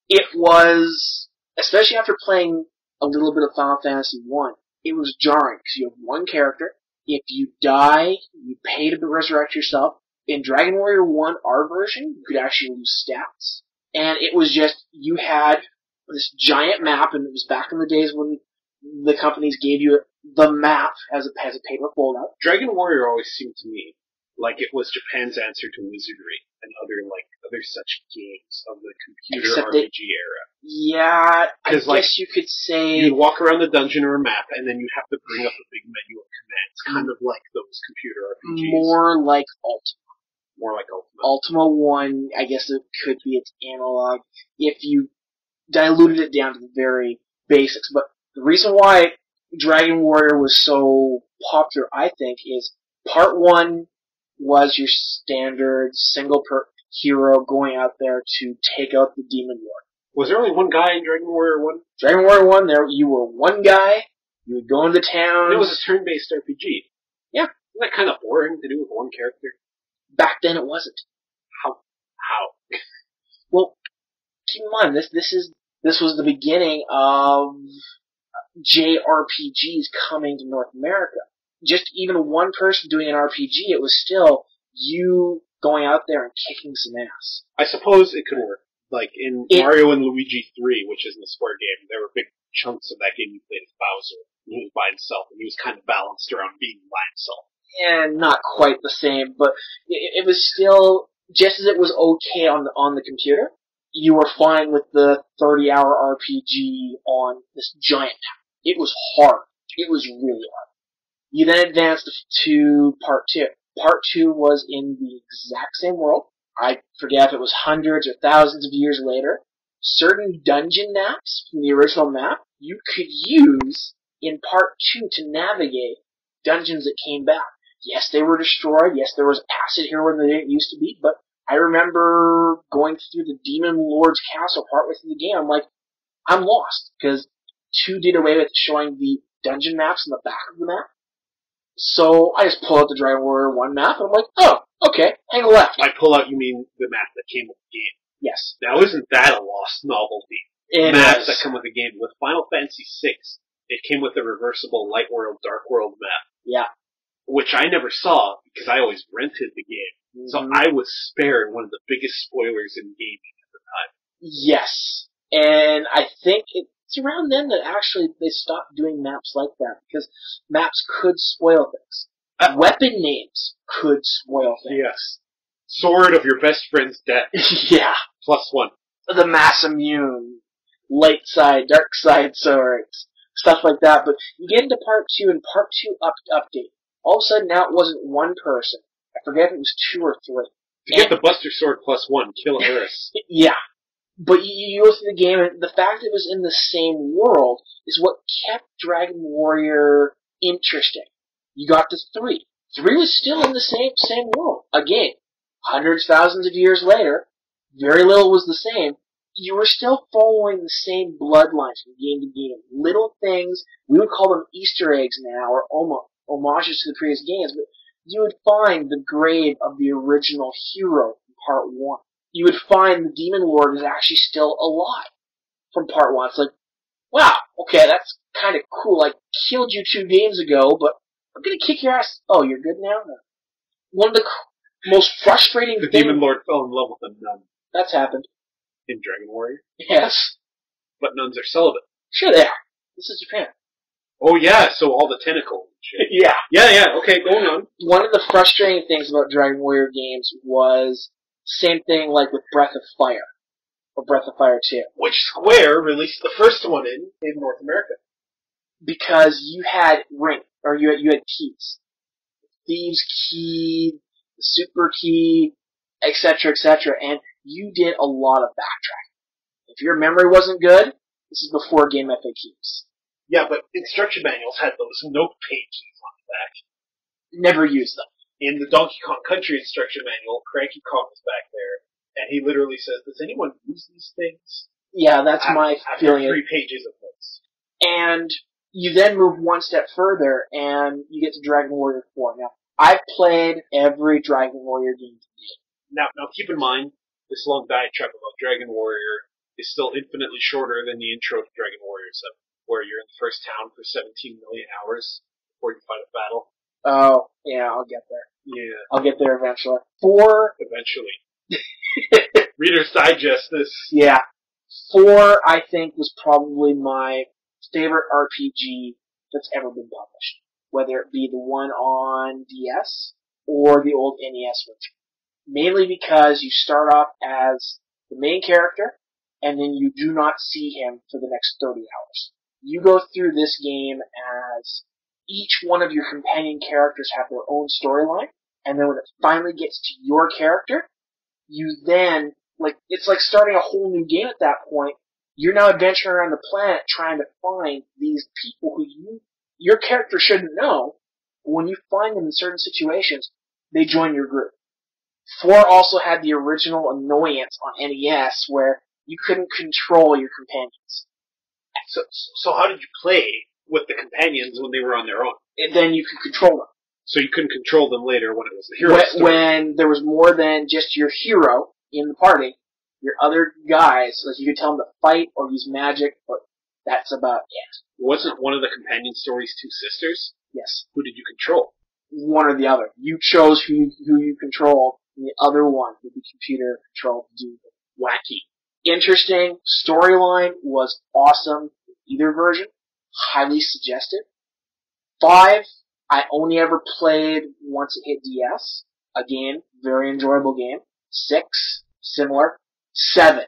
it was, especially after playing a little bit of Final Fantasy 1, it was jarring, because you have one character. If you die, you pay to resurrect yourself. In Dragon Warrior 1, our version, you could actually lose stats. And it was just, you had this giant map, and it was back in the days when the companies gave you the map as a paper foldout. Dragon Warrior always seemed to me like it was Japan's answer to Wizardry and other such games of the computer RPG era. Yeah, I guess you could say... You'd walk around the dungeon or a map, and then you have to bring up a big menu of commands, kind of like those computer RPGs. More like Ultima. More like Ultima. Ultima 1, I guess it could be its analog, if you diluted it down to the very basics. But the reason why Dragon Warrior was so popular, I think, is Part 1 was your standard single hero going out there to take out the Demon Lord. Was there only one guy in Dragon Warrior 1? Dragon Warrior 1, you were one guy, you would go into town. It was a turn-based RPG. Yeah. Isn't that kind of boring to do with one character? Back then it wasn't. How? Well, keep in mind, this was the beginning of JRPGs coming to North America. Just even one person doing an RPG, it was still you going out there and kicking some ass. I suppose it could work. Like in Mario and Luigi 3, which is in the Square game, there were big chunks of that game you played as Bowser. And he was by himself, and he was kind of balanced around being by himself. Yeah, not quite the same, but it was still, just as it was okay on the computer, you were fine with the 30-hour RPG on this giant map. It was hard. It was really hard. You then advanced to Part 2. Part 2 was in the exact same world. I forget if it was hundreds or thousands of years later. Certain dungeon maps from the original map you could use in Part 2 to navigate dungeons that came back. Yes, they were destroyed. Yes, there was acid here where they didn't used to be, but I remember going through the Demon Lord's castle partway through the game. I'm like, I'm lost, because 2 did away with showing the dungeon maps on the back of the map. So I just pull out the Dragon Warrior 1 map, and I'm like, oh, okay, hang left. By pull out, you mean the map that came with the game. Yes. Now, isn't that a lost novelty? Maps that come with the game. With Final Fantasy VI, it came with a reversible Light World, Dark World map. Yeah. Which I never saw, because I always rented the game. So I was spared one of the biggest spoilers in gaming at the time. Yes. And I think it's around then that actually they stopped doing maps like that, because maps could spoil things. Weapon names could spoil things. Yes. Sword of your best friend's death. Yeah. +1. The mass immune, light side, dark side swords, stuff like that. But you get into Part 2, and Part 2 update. All of a sudden, now it wasn't one person. I forget if it was 2 or 3. To get the Buster Sword +1, kill Eris. Yeah. But you go through the game, and the fact that it was in the same world is what kept Dragon Warrior interesting. You got to 3. 3 was still in the same world. Again, hundreds, thousands of years later, very little was the same. You were still following the same bloodlines from game to game. Little things, we would call them Easter eggs now, or homages to the previous games, but you would find the grave of the original hero from Part 1. You would find the Demon Lord is actually still alive from Part 1. It's like, wow, okay, that's kind of cool. I killed you 2 games ago, but I'm gonna kick your ass. Oh, you're good now? No. One of the most frustrating things... The Demon Lord fell in love with a nun. That's happened. In Dragon Warrior? Yes. But nuns are celibate. Sure they are. This is Japan. Oh yeah, so all the tentacles and shit. Yeah. Yeah, okay, going on. One of the frustrating things about Dragon Warrior games was same thing like with Breath of Fire. Or Breath of Fire 2. Which Square released the first one in North America. Because you had you had keys. Thieves key, the super key, etc., and you did a lot of backtracking. If your memory wasn't good, this is before game FAQs. Yeah, but instruction manuals had those note pages on the back. Never used them. In the Donkey Kong Country instruction manual, Cranky Kong is back there, and he literally says, does anyone use these things? Yeah, that's my feeling. 3 pages of notes. And you then move one step further, and you get to Dragon Warrior 4. Now, I've played every Dragon Warrior game to date. Now keep in mind, this long diatribe about Dragon Warrior is still infinitely shorter than the intro to Dragon Warrior 7, where you're in the first town for 17 million hours before you fight a battle. Oh, yeah, I'll get there. Yeah. I'll get there eventually. 4... Eventually. Reader's Digest this. Yeah. 4, I think, was probably my favorite RPG that's ever been published. Whether it be the one on DS or the old NES version. Mainly because you start off as the main character, and then you do not see him for the next 30 hours. You go through this game as each one of your companion characters have their own storyline, and then when it finally gets to your character, you then, it's like starting a whole new game at that point. You're now adventuring around the planet trying to find these people who your character shouldn't know. When you find them in certain situations, they join your group. 4 also had the original annoyance on NES where you couldn't control your companions. So how did you play with the companions when they were on their own? And then you could control them. So you couldn't control them later when it was the hero story. When there was more than just your hero in the party, your other guys, like you could tell them to fight or use magic, but that's about it. Wasn't one of the companion stories 2 sisters? Yes. Who did you control? One or the other. You chose who you controlled, and the other one would be computer controlled to do wacky. Interesting. Storyline was awesome. Either version. Highly suggestive. 5, I only ever played once it hit DS. Again, very enjoyable game. 6, similar. 7.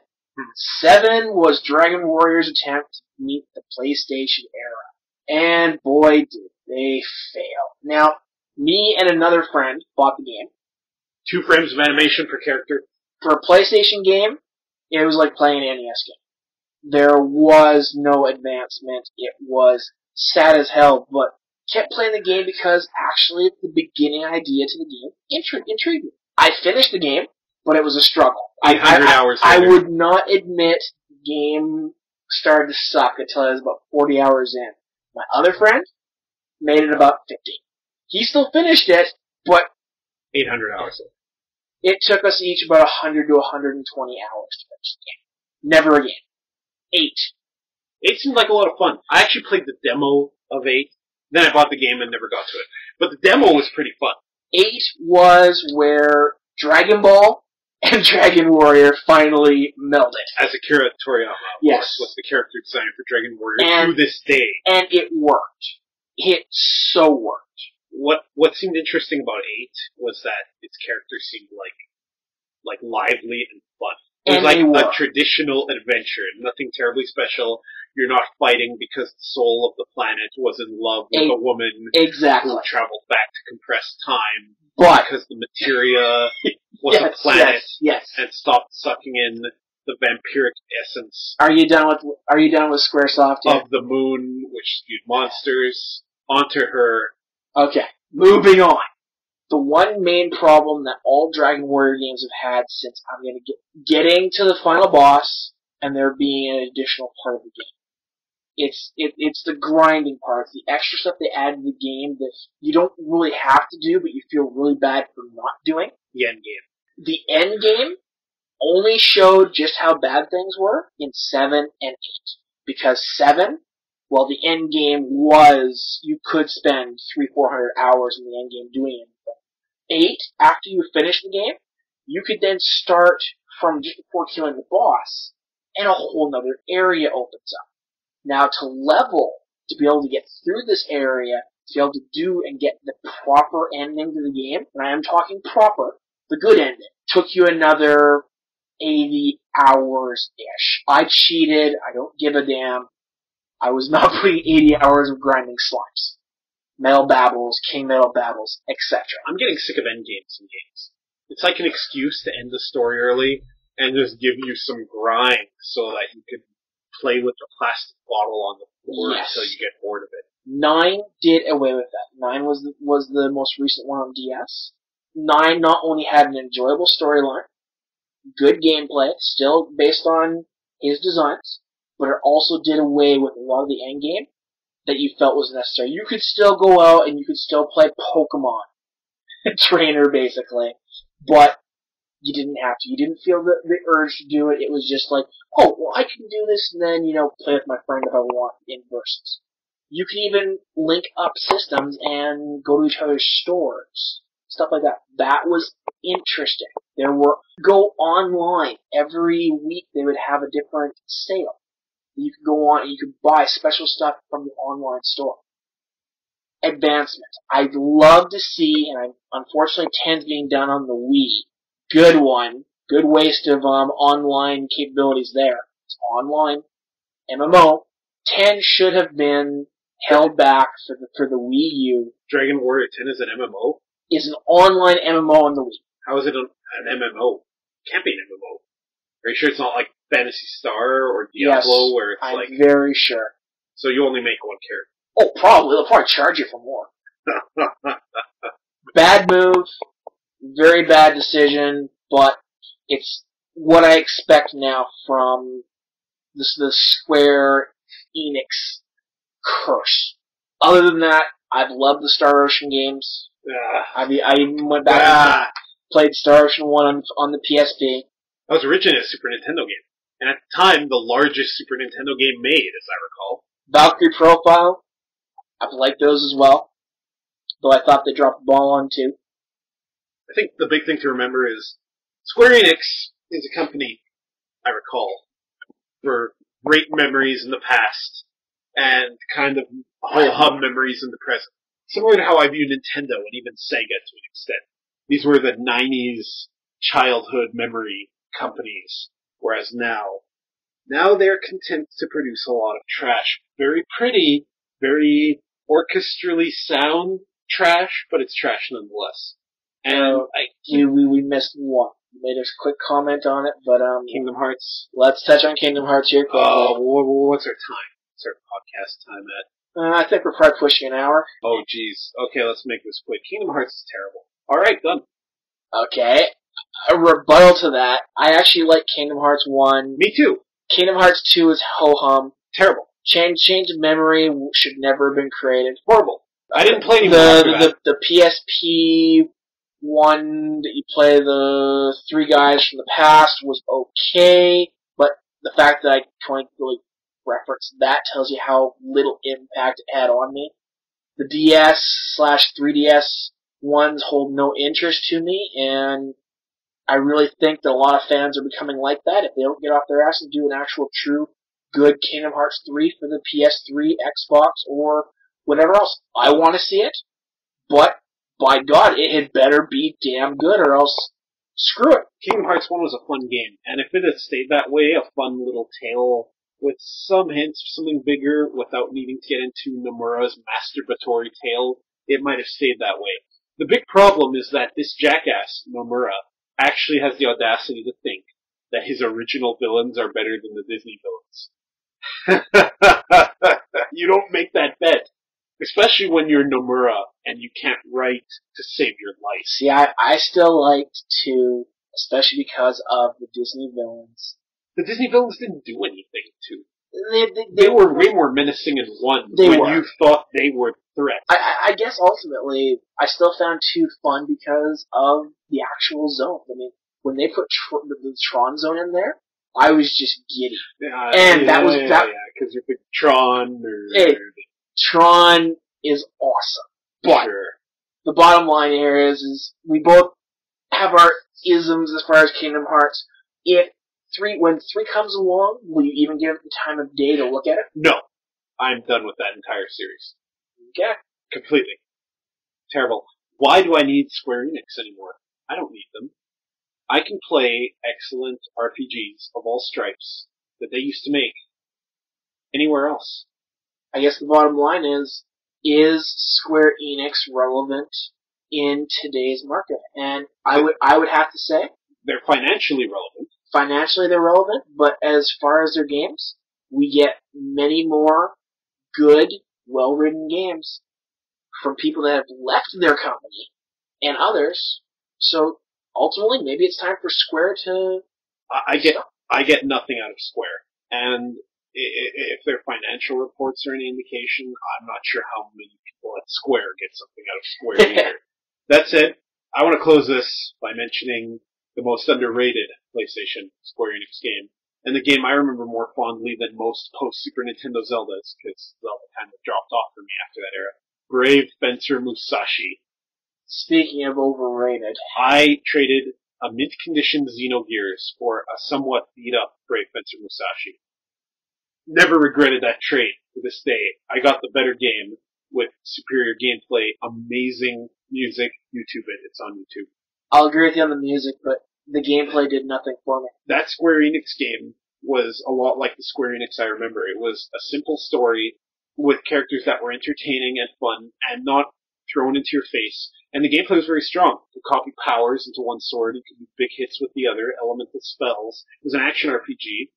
7 was Dragon Warrior's attempt to meet the PlayStation era. And boy, did they fail. Now, me and another friend bought the game. 2 frames of animation per character. For a PlayStation game, it was like playing an NES game. There was no advancement. It was sad as hell, but kept playing the game because actually the beginning idea to the game intrigued me. I finished the game, but it was a struggle. 800 hours I later. would not admit the game started to suck until I was about 40 hours in. My other friend made it about 50. He still finished it, but 800 hours. it took us each about 100 to 120 hours to finish the game. Never again. 8. 8 seemed like a lot of fun. I actually played the demo of 8. Then I bought the game and never got to it. But the demo was pretty fun. 8 was where Dragon Ball and Dragon Warrior finally melded. As Akira Toriyama, of course, was the character designer for Dragon Warrior to this day. And it worked. It so worked. What seemed interesting about 8 was that its characters seemed like lively and fun. It was like a traditional adventure, nothing terribly special. You're not fighting because the soul of the planet was in love with a woman who traveled back to compress time. But because the materia was a planet and stopped sucking in the vampiric essence. Are you done with Squaresoft yet? Of the moon, which spewed monsters onto her. Okay, moving on. The one main problem that all Dragon Warrior games have had since I'm going to getting to the final boss and there being an additional part of the game. It's the grinding part, the extra stuff they add to the game that you don't really have to do, but you feel really bad for not doing. The end game. The end game only showed just how bad things were in 7 and 8. Because 7, well, the end game was, you could spend 300-400 hours in the end game doing anything. 8, after you finish the game, you could then start from just before killing the boss, and a whole other area opens up. Now, to level, to be able to get through this area, to be able to do and get the proper ending to the game, and I am talking proper, the good ending, took you another 80 hours-ish. I cheated, I don't give a damn. I was not putting 80 hours of grinding slimes. Metal Babbles, King Metal Babbles, etc. I'm getting sick of endgames in games. It's like an excuse to end the story early and just give you some grind so that you can play with the plastic bottle on the floor until you get bored of it. 9 did away with that. 9 was the most recent one on DS. 9 not only had an enjoyable storyline, good gameplay, still based on his designs, but it also did away with a lot of the endgame that you felt was necessary. You could still go out and you could still play Pokemon Trainer, basically, but you didn't have to. You didn't feel the urge to do it. It was just like, oh, well, I can do this and then, play with my friend if I want in versus. You can even link up systems and go to each other's stores. Stuff like that. That was interesting. Go online. Every week they would have a different sale. You could go on and you could buy special stuff from the online store. Advancement. I'd love to see, and unfortunately 10's being done on the Wii. Good one. Good waste of online capabilities there. It's online. MMO. 10 should have been held back for the Wii U. Dragon Warrior 10 is an MMO? Is an online MMO on the Wii. How is it an MMO? It can't be an MMO. Are you sure it's not like Phantasy Star or Diablo where it's I'm very sure. So you only make one character? Oh, probably. They'll probably charge you for more. Bad move. Very bad decision, but it's what I expect now from the Square Enix curse. Other than that, I've loved the Star Ocean games. I even went back and played Star Ocean 1 on the PSP. That was originally a Super Nintendo game. And at the time, the largest Super Nintendo game made, as I recall. Valkyrie Profile. I've liked those as well. Though I thought they dropped the ball on 2. I think the big thing to remember is Square Enix is a company, I recall, for great memories in the past and kind of ho-hum memories in the present. Similar to how I view Nintendo and even Sega to an extent. These were the 90s childhood memory companies, whereas now they're content to produce a lot of trash. Very pretty, very orchestrally sound trash, but it's trash nonetheless. And we missed one. We made a quick comment on it, but Kingdom Hearts. Let's touch on Kingdom Hearts here quickly. What's our time? What's our podcast time at? I think we're probably pushing an hour. Oh, jeez. Okay, let's make this quick. Kingdom Hearts is terrible. Alright, done. Okay. A rebuttal to that, I actually like Kingdom Hearts 1. Me too. Kingdom Hearts 2 is ho-hum. Terrible. Change of memory should never have been created. Horrible. I didn't play any more after that. The PSP one that you play the three guys from the past was okay, but the fact that I can't really reference that tells you how little impact it had on me. The DS/3DS ones hold no interest to me, and I really think that a lot of fans are becoming like that. If they don't get off their ass and do an actual true good Kingdom Hearts 3 for the PS3, Xbox, or whatever else, I want to see it, but by God, it had better be damn good, or else screw it. Kingdom Hearts 1 was a fun game, and if it had stayed that way, a fun little tale with some hints of something bigger without needing to get into Nomura's masturbatory tale, it might have stayed that way. The big problem is that this jackass, Nomura, actually has the audacity to think that his original villains are better than the Disney villains. You don't make that bet. Especially when you're Nomura and you can't write to save your life. See, I still liked 2, especially because of the Disney villains. The Disney villains didn't do anything to. They were way more menacing in 1 when you thought they were threats. I guess ultimately, I still found 2 fun because of the actual zones. I mean, when they put the Tron zone in there, I was just giddy. Because you're big Tron Hey, Tron is awesome. But the bottom line here is we both have our isms as far as Kingdom Hearts. When 3 comes along, will you even give it the time of day to look at it? No. I'm done with that entire series. Okay. Completely. Terrible. Why do I need Square Enix anymore? I don't need them. I can play excellent RPGs of all stripes that they used to make anywhere else. I guess the bottom line is Square Enix relevant in today's market? And I would have to say they're financially relevant. Financially they're relevant, but as far as their games, we get many more good, well-written games from people that have left their company and others. So ultimately, maybe it's time for Square to. I get nothing out of Square, and if their financial reports are any indication, I'm not sure how many people at Square get something out of Square either. That said, I want to close this by mentioning the most underrated PlayStation Square Enix game, and the game I remember more fondly than most post-Super Nintendo Zeldas, because Zelda kind of dropped off for me after that era. Brave Fencer Musashi. Speaking of overrated, I traded a mint-condition Xenogears for a somewhat beat-up Brave Fencer Musashi. Never regretted that trade to this day. I got the better game with superior gameplay, amazing music. YouTube it. It's on YouTube. I'll agree with you on the music, but the gameplay did nothing for me. That Square Enix game was a lot like the Square Enix I remember. It was a simple story with characters that were entertaining and fun and not thrown into your face. And the gameplay was very strong. You could copy powers into one sword. You could do big hits with the other, elemental spells. It was an action RPG.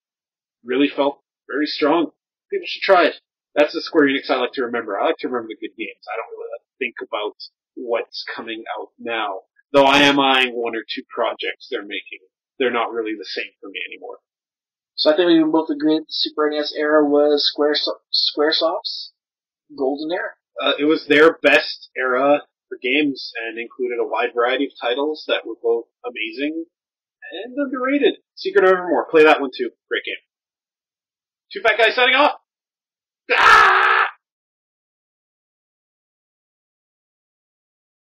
Really felt very strong. People should try it. That's the Square Enix I like to remember. I like to remember the good games. I don't really think about what's coming out now. Though I am eyeing 1 or 2 projects they're making. They're not really the same for me anymore. So I think we can both agree that the Super NES era was Squaresoft's golden era. It was their best era for games and included a wide variety of titles that were both amazing and underrated. Secret of Evermore. Play that one too. Great game. Two Fat Guys signing off. Ah!